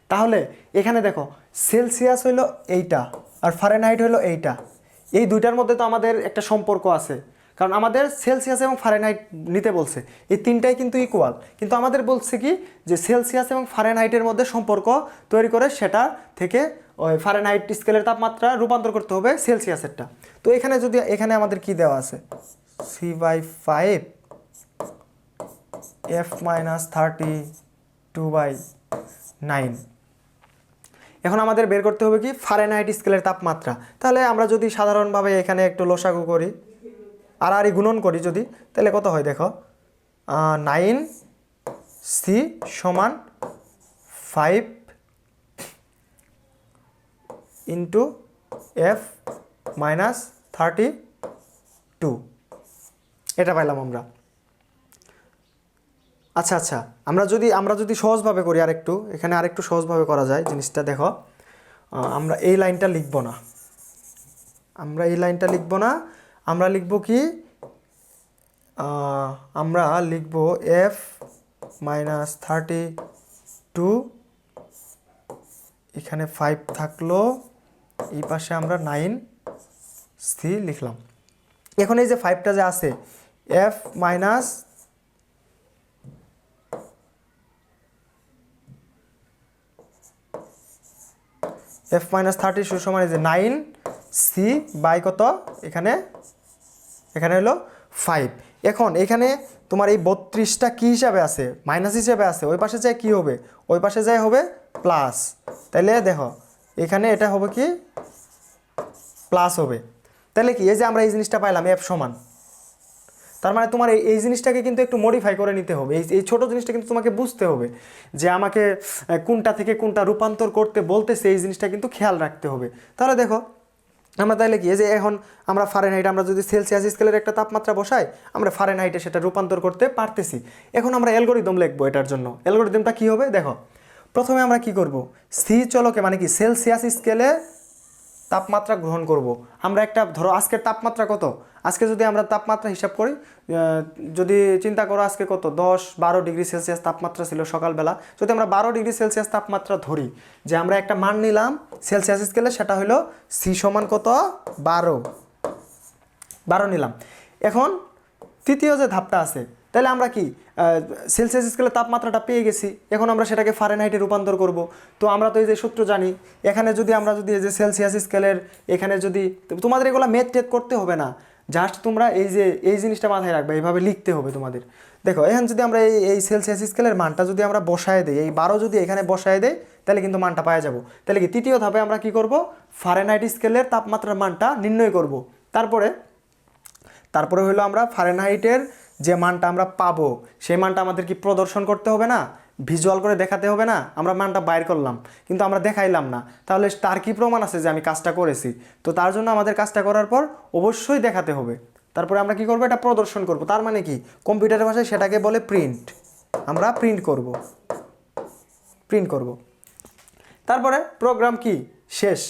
তাহলে এখানে দেখো সেলসিয়াস হইলো এইটা আর ফারেনহাইট হইলো এইটা, এই দুইটার মধ্যে তো আমাদের একটা সম্পর্ক আছে, কারণ আমাদের সেলসিয়াস এবং ফারেনহাইট নিতে বলছে, এই তিনটাই কিন্তু ইকুয়াল, কিন্তু আমাদের বলছে কি যে সেলসিয়াস এবং ফারেনহাইটের মধ্যে সম্পর্ক তৈরি করে সেটা থেকে ওই ফারেনহাইট স্কেলের তাপমাত্রা রূপান্তর করতে হবে সেলসিয়াসেরটা। তো এখানে আমাদের কি দেওয়া আছে, C/5 f মাইনাস 32/9। এখন আমাদের বের করতে হবে কি ফারেনহাইট স্কেলের তাপমাত্রা। তাহলে আমরা যদি সাধারণভাবে এখানে একটু লসাগু করি আর গুণন করি যদি, তাহলে কত হয় দেখো, 9c সমান 5 ইন্টু f মাইনাস 32, এটা পাইলাম আমরা। আচ্ছা আচ্ছা, আমরা যদি সহজভাবে করি আরেকটু, এখানে আরেকটু সহজভাবে করা যায় জিনিসটা। দেখো আমরা এই লাইনটা লিখব না, আমরা লিখব কি, আমরা লিখব f মাইনাস 32, এখানে 5 থাকলো, এই পাশে আমরা 9c লিখলাম। এখন এই যে 5টা যে আছে, f মাইনাস f মাইনাস 30 সমান এই যে 9c বাই কত, এখানে হলো 5। এখন এখানে তোমার এই 32টা কি হিসাবে আছে, মাইনাস হিসাবে আছে, ওই পাশে যায় কি হবে, ওই পাশে যায় হবে প্লাস। তাহলে দেখো এখানে এটা হবে কি প্লাস হবে। তাহলে কি এই যে আমরা এই জিনিসটা পাইলাম f সমান, তার মানে তোমার এই জিনিসটাকে কিন্তু একটু মডিফাই করে নিতে হবে। এই ছোট জিনিসটা কিন্তু তোমাকে বুঝতে হবে যে আমাকে কোনটা থেকে কোনটা রূপান্তর করতে বলতেছে, এই জিনিসটা কিন্তু খেয়াল রাখতে হবে। তাহলে দেখো আমরা তাহলে কি, এই যে এখন আমরা ফারেনহাইট, আমরা যদি সেলসিয়াস স্কেলের একটা তাপমাত্রা বসাই, আমরা ফারেনহাইটে সেটা রূপান্তর করতে পারতেছি। এখন আমরা অ্যালগরিদম লিখবো এটার জন্য। অ্যালগরিদমটা কি হবে দেখো, প্রথমে আমরা কি করব, সি চলকে মানে কি সেলসিয়াস স্কেলে তাপমাত্রা গ্রহণ করব। আমরা একটা ধরো আজকের তাপমাত্রা কত, আজকে যদি আমরা তাপমাত্রা হিসাব করি, যদি চিন্তা করো আজকে কত 10-12 ডিগ্রি সেলসিয়াস তাপমাত্রা ছিল সকালবেলা, যদি আমরা 12 ডিগ্রি সেলসিয়াস তাপমাত্রা ধরি, যে আমরা একটা মান নিলাম সেলসিয়াস স্কেলে, সেটা হলো সি সমান কত 12 নিলাম। এখন তৃতীয় যে ধাপটা আছে, তাহলে আমরা কি সেলসিয়াস স্কেলের তাপমাত্রাটা পেয়ে গেছি, এখন আমরা সেটাকে ফারেনহাইটে রূপান্তর করব। তো আমরা তো এই যে সূত্র জানি, এখানে যদি আমরা যদি এই যে সেলসিয়াস স্কেলের এখানে যদি, তোমাদের এগুলো মেথ টেথ করতে হবে না, জাস্ট তোমরা এই জিনিসটা মাথায় রাখবে, এইভাবে লিখতে হবে তোমাদের। দেখো এখন যদি আমরা এই সেলসিয়াস স্কেলের মানটা যদি আমরা বসায় দিই, এই 12 যদি এখানে বসায় দেই, তাহলে কিন্তু মানটা পাওয়া যাব। তাহলে কি তৃতীয় ধাপে আমরা কি করব, ফারেনহাইট স্কেলের তাপমাত্রার মানটা নির্ণয় করব। তারপরে হলো আমরা ফারেনহাইটের যে মানটা আমরা পাবো, সেই মানটা আমাদের কি প্রদর্শন করতে হবে না, ভিজুয়াল করে দেখাতে হবে না। আমরা মানটা বাইর করলাম কিন্তু আমরা দেখাইলাম না, তাহলে তার কি প্রমাণ আছে যে আমি কাজটা করেছি? তো তার জন্য আমাদের কাজটা করার পর অবশ্যই দেখাতে হবে। তারপরে আমরা কি করব, এটা প্রদর্শন করব। তার মানে কি, কম্পিউটারের ভাষায় সেটাকে বলে প্রিন্ট। আমরা প্রিন্ট করব। তারপরে প্রোগ্রাম কি শেষ।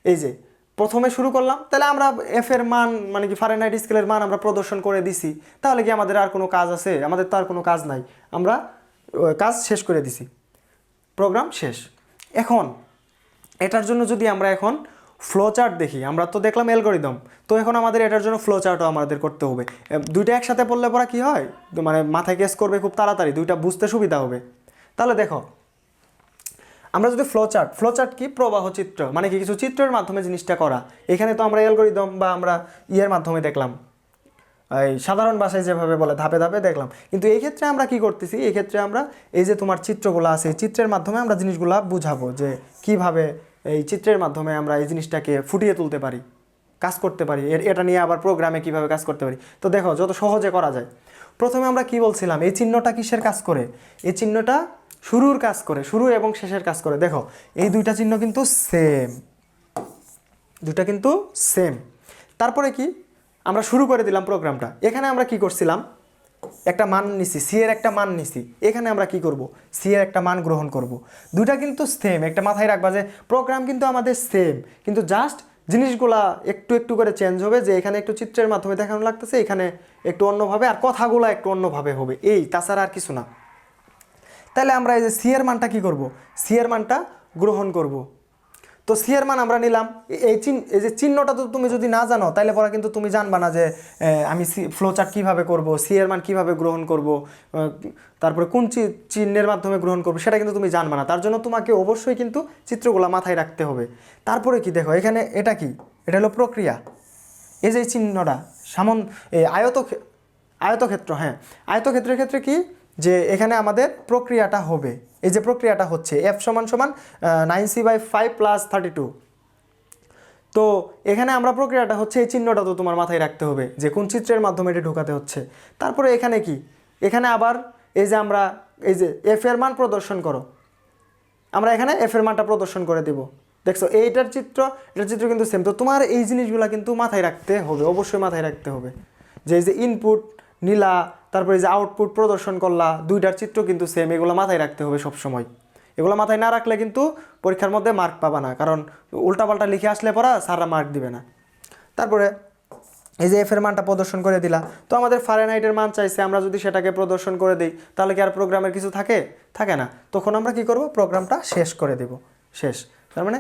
এই যে প্রথমে শুরু করলাম, তাহলে আমরা এফ এর মান মানে কি ফারেনহাইট স্কেলের মান আমরা প্রদর্শন করে দিছি। তাহলে কি আমাদের আর কোনো কাজ আছে? আমাদের তো আর কোনো কাজ নাই, আমরা কাজ শেষ করে দিছি, প্রোগ্রাম শেষ। এখন এটার জন্য যদি আমরা এখন ফ্লো চার্ট দেখি, আমরা তো দেখলাম অ্যালগরিদম, তো এখন আমাদের এটার জন্য ফ্লো চার্টও আমাদের করতে হবে। দুইটা একসাথে পড়লে পরে কি হয়, মানে মাথায় কেস করবে খুব তাড়াতাড়ি, দুইটা বুঝতে সুবিধা হবে। তাহলে দেখো আমরা যদি ফ্লো চার্ট কি, প্রবাহ চিত্র, মানে কি কিছু চিত্রের মাধ্যমে জিনিসটা করা। এখানে তো আমরা অ্যালগরিদম বা আমরা ইয়ের মাধ্যমে দেখলাম, এই সাধারণ ভাষায় যেভাবে বলে ধাপে ধাপে দেখলাম। কিন্তু এই ক্ষেত্রে আমরা কি করতেছি, এই ক্ষেত্রে আমরা এই যে তোমার চিত্রগুলো আছে, এই চিত্রের মাধ্যমে আমরা জিনিসগুলা বুঝাবো যে কিভাবে এই চিত্রের মাধ্যমে আমরা এই জিনিসটাকে ফুটিয়ে তুলতে পারি, কাজ করতে পারি, এটা নিয়ে আবার প্রোগ্রামে কিভাবে কাজ করতে পারি। তো দেখো যত সহজে করা যায়। প্রথমে আমরা কি বলছিলাম, এই চিহ্নটা কিসের কাজ করে, এই চিহ্নটা শুরুর কাজ করে, শুরু এবং শেষের কাজ করে। দেখো এই দুইটা চিহ্ন কিন্তু সেম, তারপরে কি আমরা শুরু করে দিলাম প্রোগ্রামটা। এখানে আমরা কি করছিলাম, একটা মান নিছি, সি এর একটা মান নিছি, এখানে আমরা কি করব, সি এর একটা মান গ্রহণ করব। দুইটা কিন্তু সেম, একটা মাথায় রাখবা যে প্রোগ্রাম কিন্তু আমাদের সেম, কিন্তু জাস্ট জিনিসগুলা একটু একটু করে চেঞ্জ হবে, যে এখানে একটু চিত্রের মাধ্যমে দেখানো লাগতেছে, এখানে একটু অন্যভাবে, আর কথাগুলো একটু অন্যভাবে হবে, এই তাছাড়া আর কিছু না। তাহলে আমরা এই যে সি এর মানটা কি করব, সি এর মানটা গ্রহণ করব। তো সি এর মান আমরা নিলাম। এই যে চিহ্নটা তো তুমি যদি না জানো, তাহলে পরে কিন্তু তুমি জানবা না যে আমি ফ্লো চার্ট কীভাবে করবো, সি এর মান কীভাবে গ্রহণ করব, তারপরে কোন চিহ্নের মাধ্যমে গ্রহণ করবো, সেটা কিন্তু তুমি জানবা না। তার জন্য তোমাকে অবশ্যই কিন্তু চিত্রগুলো মাথায় রাখতে হবে। তারপরে কি দেখো, এখানে এটা কি, এটা হলো প্রক্রিয়া। এই যে চিহ্নটা আয়তক্ষেত্র, হ্যাঁ আয়তক্ষেত্রের ক্ষেত্রে কি, যে এখানে আমাদের প্রক্রিয়াটা হবে, এই যে প্রক্রিয়াটা হচ্ছে f সমান সমান 9c/5 + 32। তো এখানে আমরা প্রক্রিয়াটা হচ্ছে এই চিহ্নটা তো তোমার মাথায় রাখতে হবে যে কোন চিত্রের মাধ্যমে এটা ঢোকাতে হচ্ছে। তারপরে এখানে কি, এখানে আবার এই যে আমরা এই যে f এর মান প্রদর্শন করো, আমরা এখানে f এর মানটা প্রদর্শন করে দেব। দেখছো এটার চিত্র কিন্তু সেম। তো তোমার এই জিনিসগুলো কিন্তু মাথায় রাখতে হবে, অবশ্যই মাথায় রাখতে হবে যে এই যে ইনপুট নিলা, তারপরে এই যে আউটপুট প্রদর্শন করলা, দুইটার চিত্র কিন্তু সেম, এগুলো মাথায় রাখতে হবে সব সময়। এগুলো মাথায় না রাখলে কিন্তু পরীক্ষার মধ্যে মার্ক পাবা না, কারণ উল্টাপাল্টা লিখে আসলে পড়া স্যাররা মার্ক দিবে না। তারপরে এই যে f এর মানটা প্রদর্শন করে দিলা, তো আমাদের ফারেনহাইটের মান চাইছে, আমরা যদি সেটাকে প্রদর্শন করে দিই তাহলে কি আর প্রোগ্রামের কিছু থাকে না। তখন আমরা কি করব, প্রোগ্রামটা শেষ করে দেব, শেষ। তার মানে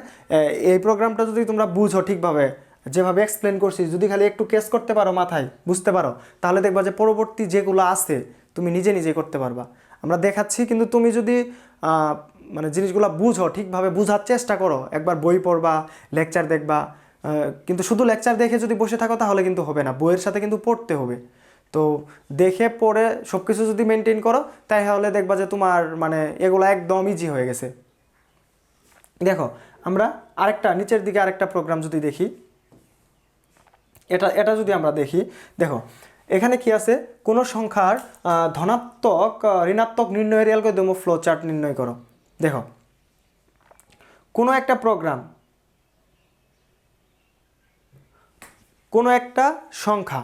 এই প্রোগ্রামটা যদি তোমরা বুঝো ঠিকভাবে, যেভাবে এক্সপ্লেন করছি, যদি খালি একটু কেস করতে পারো, মাথায় বুঝতে পারো, তাহলে দেখবা যে পরবর্তী যেগুলো আছে তুমি নিজে করতে পারবা। আমরা দেখাচ্ছি, কিন্তু তুমি যদি মানে জিনিসগুলো বুঝো, ঠিকভাবে বুঝার চেষ্টা করো, একবার বই পড়বা, লেকচার দেখবা, কিন্তু শুধু লেকচার দেখে যদি বসে থাকো তাহলে কিন্তু হবে না, বইয়ের সাথে কিন্তু পড়তে হবে। তো দেখে পড়ে সব কিছু যদি মেনটেন করো তাহলে দেখবা যে তোমার মানে এগুলো একদম ইজি হয়ে গেছে। দেখো আমরা আরেকটা নিচের দিকে আরেকটা প্রোগ্রাম যদি দেখি, এটা যদি আমরা দেখি, দেখো এখানে কি আছে, কোনো সংখ্যার ধনাত্মক ঋণাত্মক নির্ণয়ের অ্যালগরিদম ও ফ্লো চার্ট নির্ণয় করো। দেখো কোনো একটা প্রোগ্রাম, কোনো একটা সংখ্যা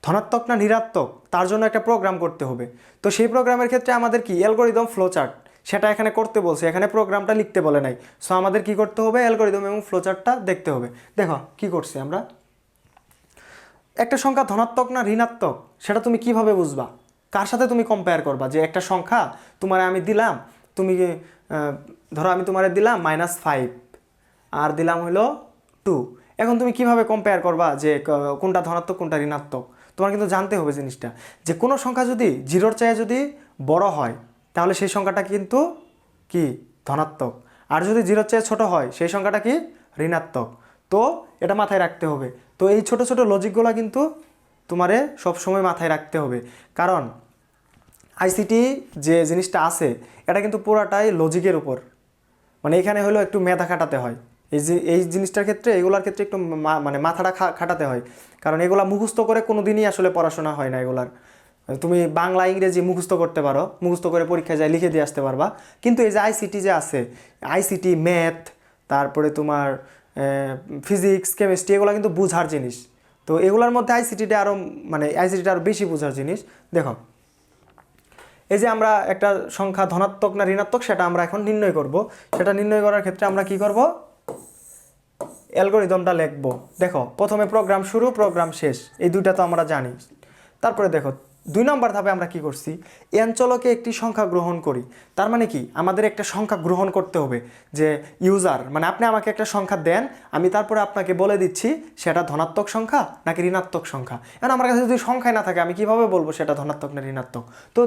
ধনাত্মক না ঋণাত্মক তার জন্য একটা প্রোগ্রাম করতে হবে। তো সেই প্রোগ্রামের ক্ষেত্রে আমাদের কি অ্যালগরিদম ফ্লো চার্ট সেটা এখানে করতে বলছে, এখানে প্রোগ্রামটা লিখতে বলে নাই। সো আমাদের কি করতে হবে, অ্যালগরিদম এবং ফ্লো চার্টটা দেখতে হবে। দেখো কি করছি আমরা, একটা সংখ্যা ধনাত্মক না ঋণাত্মক সেটা তুমি কিভাবে বুঝবা, কার সাথে তুমি কম্পেয়ার করবা। যে একটা সংখ্যা তোমার আমি দিলাম, তুমি ধরো আমি তোমারে দিলাম -5 আর দিলাম হলো 2, এখন তুমি কিভাবে কম্পেয়ার করবা যে কোনটা ধনাত্মক কোনটা ঋণাত্মক। তোমার কিন্তু জানতে হবে জিনিসটা, যে কোনো সংখ্যা যদি 0-র চেয়ে যদি বড় হয় তাহলে সেই সংখ্যাটা কিন্তু কি ধনাত্মক, আর যদি 0-র চেয়ে ছোট হয় সেই সংখ্যাটা কি ঋণাত্মক। তো এটা মাথায় রাখতে হবে। তো এই ছোট ছোট লজিকগুলো কিন্তু তোমারে সবসময় মাথায় রাখতে হবে, কারণ আইসিটি যে জিনিসটা আছে এটা কিন্তু পুরাটাই লজিকের উপর, মানে এখানে হলো একটু মেধা খাটাতে হয়। এই জিনিসটার ক্ষেত্রে, এগুলার ক্ষেত্রে একটু মানে মাথাটা খাটাতে হয়, কারণ এগুলা মুখস্থ করে কোনো দিনই আসলে পড়াশোনা হয় না। এগুলার তুমি বাংলা ইংরেজি মুখস্থ করতে পারো, মুখস্থ করে পরীক্ষায় যায় লিখে দিয়ে আসতে পারবা, কিন্তু এই যে আইসিটি যে আছে, আইসিটি ম্যাথ, তারপরে তোমার ফিজিক্স কেমিস্ট্রি, এগুলো কিন্তু বুঝার জিনিস। তো এগুলোর মধ্যে আইসিটিটা আরও মানে আইসিটিটা আরও বেশি বোঝার জিনিস। দেখো এই যে আমরা একটা সংখ্যা ধনাত্মক না ঋণাত্মক সেটা আমরা এখন নির্ণয় করব। সেটা নির্ণয় করার ক্ষেত্রে আমরা কি করব, অ্যালগরিদমটা লিখব। দেখো প্রথমে প্রোগ্রাম শুরু প্রোগ্রাম শেষ, এই দুইটা তো আমরা জানি। তারপরে দেখো 2 নম্বর ধাপে আমরা কি করছি, n চলকে একটি সংখ্যা গ্রহণ করি। তার মানে কি, আমাদের একটা সংখ্যা গ্রহণ করতে হবে, যে ইউজার মানে আপনি আমাকে একটা সংখ্যা দেন, আমি তারপরে আপনাকে বলে দিচ্ছি সেটা ধনাত্মক সংখ্যা নাকি ঋণাত্মক সংখ্যা। এখন আমার কাছে যদি সংখ্যাই না থাকে আমি কিভাবে বলবো সেটা ধনাত্মক না ঋণাত্মক। তো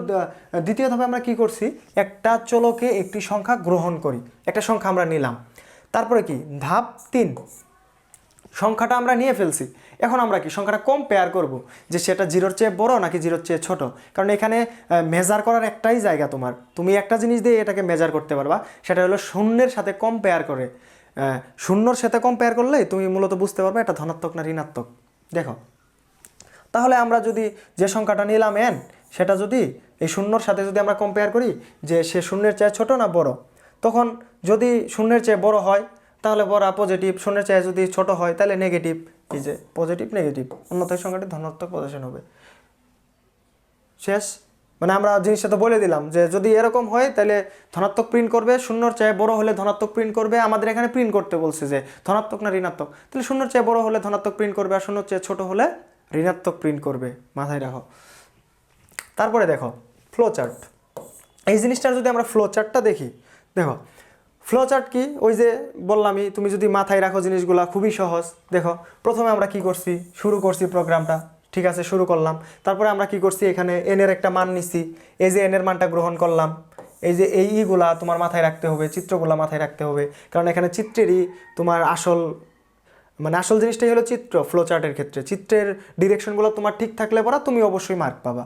দ্বিতীয় ধাপে আমরা কি করছি, একটা চলকে একটি সংখ্যা গ্রহণ করি, একটা সংখ্যা আমরা নিলাম। তারপরে কি ধাপ 3, সংখ্যাটা আমরা নিয়ে ফেলছি, এখন আমরা কি সংখ্যাটা কম্পেয়ার করব যে সেটা 0-র চেয়ে বড় নাকি 0-র চেয়ে ছোট। কারণ এখানে মেজার করার একটাই জায়গা, তুমি একটা জিনিস দিয়ে এটাকে মেজার করতে পারবা, সেটা হলো শূন্যের সাথে কম্পেয়ার করে। শূন্যর সাথে কম্পেয়ার করলে তুমি মূলত বুঝতে পারবে এটা ধনাত্মক না ঋণাত্মক। দেখো তাহলে আমরা যদি যে সংখ্যাটা নিলাম n, সেটা যদি এই শূন্যর সাথে যদি আমরা কম্পেয়ার করি যে সে শূন্যের চেয়ে ছোট না বড়, তখন যদি শূন্যের চেয়ে বড় হয় তাহলে বড় পজিটিভ, শূন্যের চেয়ে যদি ছোট হয় তাহলে নেগেটিভ। এই যে পজিটিভ নেগেটিভ, অন্যথায় সংখ্যাটি ধনাত্মক প্রদর্শন হবে। শেষ, মানে আমরা জিনিসটা তো বলে দিলাম যে যদি এরকম হয় তাহলে ধনাত্মক প্রিন্ট করবে, শূন্যর চেয়ে বড় হলে ধনাত্মক প্রিন্ট করবে। আমাদের এখানে প্রিন্ট করতে বলছে যে ধনাত্মক না ঋণাত্মক, তাহলে শূন্যর চেয়ে বড় হলে ধনাত্মক প্রিন্ট করবে, আর শূন্যর চেয়ে ছোট হলে ঋণাত্মক প্রিন্ট করবে, মাথায় রাখো। তারপরে দেখো ফ্লো চার্ট, এই জিনিসটার যদি আমরা ফ্লো চার্টটা দেখি, দেখো ফ্লো চার্ট কি, ওই যে বললামই, তুমি যদি মাথায় রাখো জিনিসগুলা খুবই সহজ। দেখো প্রথমে আমরা কি করছি, শুরু করছি প্রোগ্রামটা, ঠিক আছে শুরু করলাম। তারপরে আমরা কি করছি, এখানে এনের একটা মান নিছি, এই যে এনের মানটা গ্রহণ করলাম। এই যে এইগুলা তোমার মাথায় রাখতে হবে, চিত্রগুলা মাথায় রাখতে হবে, কারণ এখানে চিত্রেরই তোমার আসল জিনিসটাই হলো চিত্র। ফ্লো চার্টের ক্ষেত্রে চিত্রের ডিরেকশনগুলো তোমার ঠিক থাকলে পরা তুমি অবশ্যই মার্ক পাবা।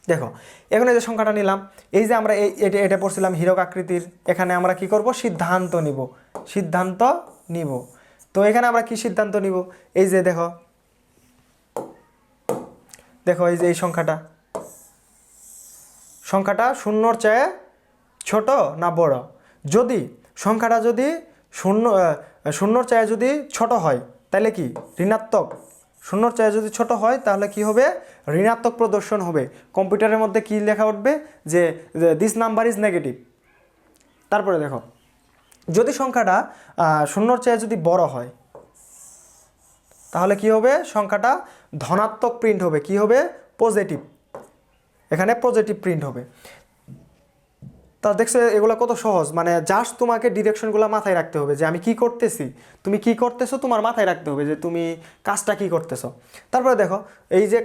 দেখো এখন এই যে সংখ্যাটা নিলাম, এই যে আমরা এটা পড়ছিলাম হীরক আকৃতির, এখানে আমরা কি করব, সিদ্ধান্ত নিব। তো এখানে আমরা কি সিদ্ধান্ত নিব, এই যে দেখো এই যে এই সংখ্যাটা শূন্যর চেয়ে ছোট না বড়। যদি সংখ্যাটা যদি শূন্যর চেয়ে যদি ছোট হয় তাহলে কি ঋণাত্মক, শূন্যর চেয়ে যদি ছোট হয় তাহলে কি হবে, ঋণাত্মক প্রদর্শন হবে। কম্পিউটারের মধ্যে কি লেখা উঠবে, যে দিস নাম্বার ইজ নেগেটিভ। তারপরে দেখো যদি সংখ্যাটা শূন্যর চেয়ে যদি বড় হয় তাহলে কি হবে, সংখ্যাটা ধনাত্মক প্রিন্ট হবে, কি হবে, পজিটিভ, এখানে পজিটিভ প্রিন্ট হবে। তা দেখছে এগুলো কত সহজ, মানে জাস্ট তোমাকে ডিরেকশনগুলো মাথায় রাখতে হবে যে আমি কি করতেছি, তুমি কি করতেছো তোমার মাথায় রাখতে হবে যে তুমি কাজটা কি করতেছো। তারপরে দেখো এই যে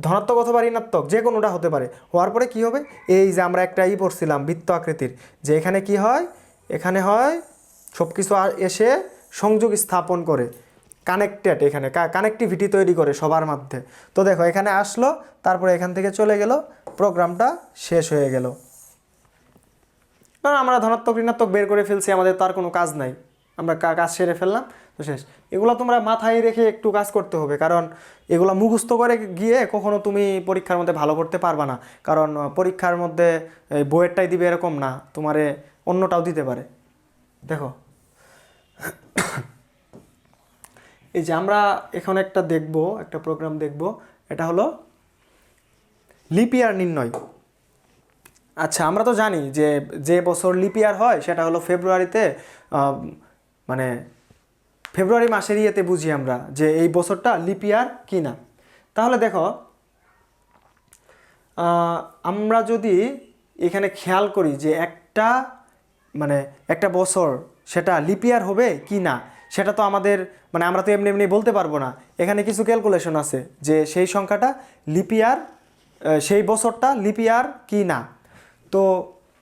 ধনাত্মক অথবা ঋণাত্মক যে কোনোটা হতে পারে, হওয়ার পরে কি হবে, এই যে আমরা একটা পড়ছিলাম বৃত্ত আকৃতির, যে এখানে কি হয়, এখানে হয় সব কিছু এসে সংযোগ স্থাপন করে, কানেক্টেড, এখানে কানেক্টিভিটি তৈরি করে সবার মধ্যে। তো দেখো এখানে আসলো, তারপরে এখান থেকে চলে গেল, প্রোগ্রামটা শেষ হয়ে গেল। কারণ আমরা ধনাত্মক ঋণাত্মক বের করে ফেলছি, আমাদের তার কোনো কাজ নাই, আমরা কাজ সেরে ফেললাম, তো শেষ। এগুলো তোমরা মাথায় রেখে একটু কাজ করতে হবে, কারণ এগুলো মুখস্থ করে গিয়ে কখনো তুমি পরীক্ষার মধ্যে ভালো করতে পারবা না। কারণ পরীক্ষার মধ্যে বইয়েরটাই দিবে এরকম না, তোমারে অন্যটাও দিতে পারে। দেখো এই যে আমরা এখন একটা প্রোগ্রাম দেখব, এটা হলো লিপ ইয়ার নির্ণয়। আচ্ছা আমরা তো জানি যে বছর লিপ ইয়ার হয় সেটা হলো ফেব্রুয়ারিতে, মানে ফেব্রুয়ারি মাসের ইয়েতে বুঝি আমরা যে এই বছরটা লিপ ইয়ার কি না। তাহলে দেখো আমরা যদি এখানে খেয়াল করি যে একটা বছর সেটা লিপ ইয়ার হবে কি না, সেটা তো আমাদের আমরা তো এমনি এমনি বলতে পারবো না। এখানে কিছু ক্যালকুলেশন আছে যে সেই সংখ্যাটা লিপ ইয়ার, সেই বছরটা লিপ ইয়ার কি না। তো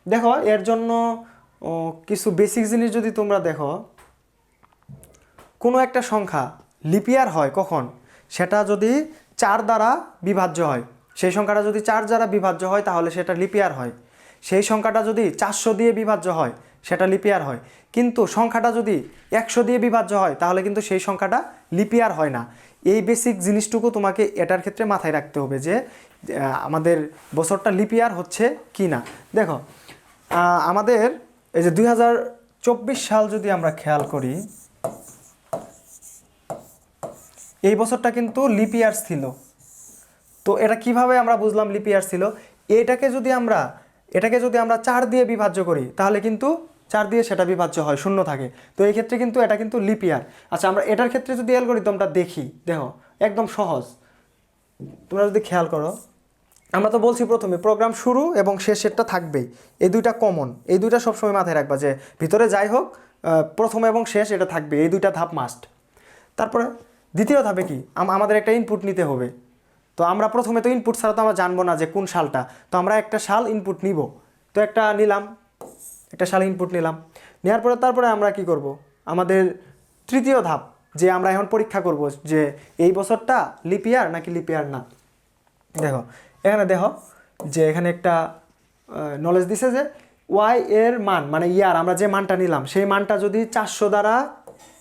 দেখো এর জন্য কিছু বেসিক জিনিস যদি তোমরা দেখো, কোনো একটা সংখ্যা লিপ ইয়ার হয় কখন, সেটা যদি 4 দ্বারা বিভাজ্য হয়, সেই সংখ্যাটা যদি 4 দ্বারা বিভাজ্য হয় তাহলে সেটা লিপ ইয়ার হয়। সেই সংখ্যাটা যদি 400 দিয়ে বিভাজ্য হয় সেটা লিপ ইয়ার হয়। কিন্তু সংখ্যাটা যদি 100 দিয়ে বিভাজ্য হয় তাহলে কিন্তু সেই সংখ্যাটা লিপ ইয়ার হয় না। এই বেসিক জিনিসটুকু তোমাকে এটার ক্ষেত্রে মাথায় রাখতে হবে যে আমাদের বছরটা লিপ ইয়ার হচ্ছে কি না। দেখো আমাদের এই যে 2024 সাল যদি আমরা খেয়াল করি, এই বছরটা কিন্তু লিপ ইয়ার ছিল। তো এটা কিভাবে আমরা বুঝলাম লিপ ইয়ার ছিল, এটাকে যদি আমরা 4 দিয়ে বিভাজ্য করি তাহলে কিন্তু 4 দিয়ে সেটা বিভাজ্য হয়, শূন্য থাকে। তো এই ক্ষেত্রে কিন্তু এটা কিন্তু লিপ ইয়ার। আচ্ছা আমরা এটার ক্ষেত্রে যদি অ্যালগরিদমটা দেখি, দেখো একদম সহজ, তোমরা যদি খেয়াল করো, আমরা তো বলছি প্রথমে প্রোগ্রাম শুরু এবং শেষেরটা থাকবেই, এই দুইটা কমন, এই দুইটা সবসময় মাথায় রাখবা যে ভিতরে যাই হোক প্রথম এবং শেষ এটা থাকবে, এই দুইটা ধাপ মাস্ট। তারপরে দ্বিতীয় ধাপে কি, আমাদের একটা ইনপুট নিতে হবে। তো আমরা প্রথমে তো ইনপুট ছাড়া তো আমরা জানবো না যে কোন সালটা, তো আমরা একটা সাল ইনপুট নিব। তো একটা সাল ইনপুট নিলাম, নেওয়ার পরে তারপরে আমরা কি করব, আমাদের তৃতীয় ধাপ যে আমরা এখন পরীক্ষা করব যে এই বছরটা লিপ ইয়ার নাকি লিপ ইয়ার না। দেখো যে এখানে একটা নলেজ দিছে যে ওয়াই এর মান ইয়ার, আমরা যে মানটা নিলাম সেই মানটা যদি 400 দ্বারা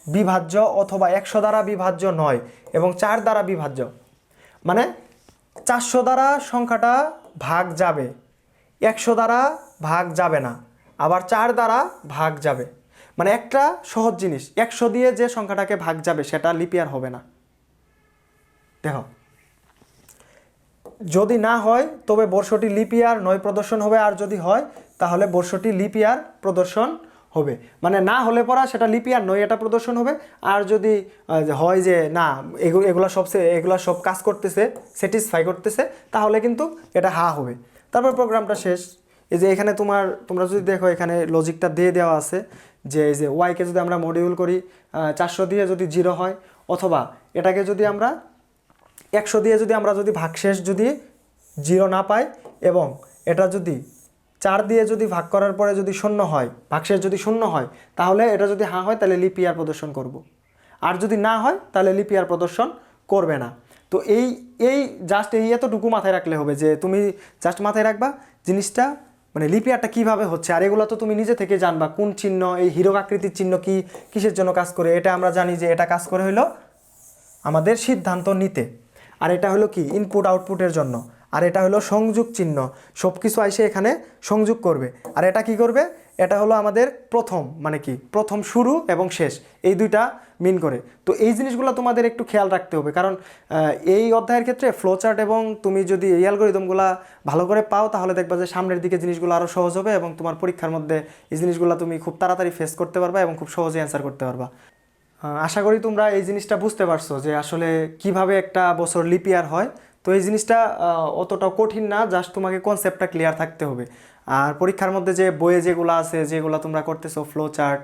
বিভাজ্য অথবা 100 দ্বারা বিভাজ্য নয় এবং 4 দ্বারা বিভাজ্য, 400 দ্বারা সংখ্যাটা ভাগ যাবে, 100 দ্বারা ভাগ যাবে না, আবার 4 দ্বারা ভাগ যাবে। একটা সহজ জিনিস, 100 দিয়ে যে সংখ্যাটাকে ভাগ যাবে সেটা লিপ ইয়ার হবে না। দেখো যদি না হয় তবে বর্ষটি লিপ ইয়ার নয় প্রদর্শন হবে, আর যদি হয় তাহলে বর্ষটি লিপ ইয়ার প্রদর্শন হবে। না হলে পরা সেটা লিপ ইয়ার নয় এটা প্রদর্শন হবে, আর যদি হয় যে না এগুলা সব কাজ করতেছে, স্যাটিসফাই করতেছে, তাহলে কিন্তু এটা হা হবে। তারপর প্রোগ্রামটা শেষ। এই যে এখানে তোমরা যদি দেখো এখানে লজিকটা দিয়ে দেওয়া আছে যে এই যে ওয়াইকে যদি আমরা মডিউল করি 400 দিয়ে যদি 0 হয়, অথবা এটাকে যদি আমরা 100 দিয়ে যদি ভাগশেষ যদি 0 না পাই, এবং এটা যদি 4 দিয়ে যদি ভাগ করার পরে যদি 0 হয়, ভাগশেষ যদি 0 হয়, তাহলে এটা যদি হ্যাঁ হয় তাহলে লিপ ইয়ার প্রদর্শন করব। আর যদি না হয় তাহলে লিপ ইয়ার প্রদর্শন করবে না। তো এই এই জাস্ট এই এতটুকু মাথায় রাখলে হবে যে তুমি জাস্ট মাথায় রাখবা জিনিসটা মানে লিপি আর্টটা কীভাবে হচ্ছে। আর এগুলো তো তুমি নিজে থেকে জানবা কোন চিহ্ন, এই হীরক আকৃতির চিহ্ন কি কিসের জন্য কাজ করে। এটা আমরা জানি যে এটা কাজ করে হলো আমাদের সিদ্ধান্ত নিতে, আর এটা হলো কি ইনপুট আউটপুটের জন্য, আর এটা হলো সংযোগ চিহ্ন, সব কিছু আইসে এখানে সংযোগ করবে। আর এটা কি করবে, এটা হলো আমাদের প্রথম মানে কি প্রথম শুরু এবং শেষ, এই দুইটা মিন করে। তো এই জিনিসগুলো তোমাদের একটু খেয়াল রাখতে হবে, কারণ এই অধ্যায়ের ক্ষেত্রে ফ্লো চার্ট এবং তুমি যদি এই অ্যালগরিদমগুলো ভালো করে পাও তাহলে দেখবা যে সামনের দিকে জিনিসগুলো আরও সহজ হবে এবং তোমার পরীক্ষার মধ্যে এই জিনিসগুলো তুমি খুব তাড়াতাড়ি ফেস করতে পারবা এবং খুব সহজে অ্যান্সার করতে পারবা। আশা করি তোমরা এই জিনিসটা বুঝতে পারছো যে আসলে কিভাবে একটা বছর লিপ ইয়ার হয়। তো এই জিনিসটা অতটাও কঠিন না, জাস্ট তোমাকে কনসেপ্টটা ক্লিয়ার থাকতে হবে। আর পরীক্ষার মধ্যে যে বইয়ে যেগুলো আছে, যেগুলো তোমরা করতেছো ফ্লো চার্ট,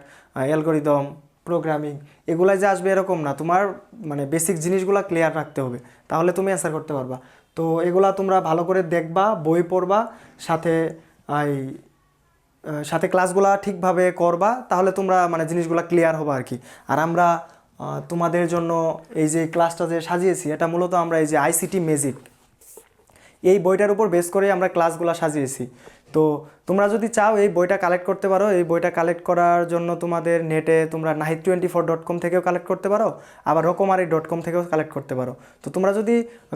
অ্যালগরিদম, প্রোগ্রামিং, এগুলাই যে আসবে এরকম না, তোমার মানে বেসিক জিনিসগুলো ক্লিয়ার রাখতে হবে, তাহলে তুমি অ্যান্সার করতে পারবা। তো এগুলা তোমরা ভালো করে দেখবা, বই পড়বা, সাথে এই সাথে ক্লাসগুলা ঠিকভাবে করবা, তাহলে তোমরা মানে জিনিসগুলো ক্লিয়ার হবে আর কি। আর আমরা তোমাদের জন্য এই যে ক্লাসটা যে সাজিয়েছি, এটা মূলত আমরা এই যে আইসিটি ম্যাজিক এই বইটার উপর বেস করে আমরা ক্লাসগুলো সাজিয়েছি। তো তোমরা যদি চাও এই বইটা কালেক্ট করতে পারো। এই বইটা কালেক্ট করার জন্য তোমাদের নেটে তোমরা nahid24.com থেকেও কালেক্ট করতে পারো, আবার rokomari.com থেকেও কালেক্ট করতে পারো। তো তোমরা যদি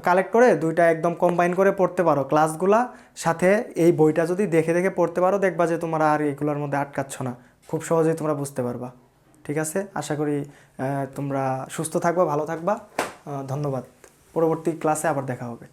কালেক্ট করে দুইটা একদম কম্বাইন করে পড়তে পারো ক্লাসগুলা, সাথে এই বইটা যদি দেখে দেখে পড়তে পারো, দেখবা যে তোমরা আর এগুলোর মধ্যে আটকাচ্ছ না, খুব সহজেই তোমরা বুঝতে পারবা। ঠিক আছে, আশা করি তোমরা সুস্থ থাকবা, ভালো থাকবা। ধন্যবাদ। পরবর্তী ক্লাসে আবার দেখা হবে।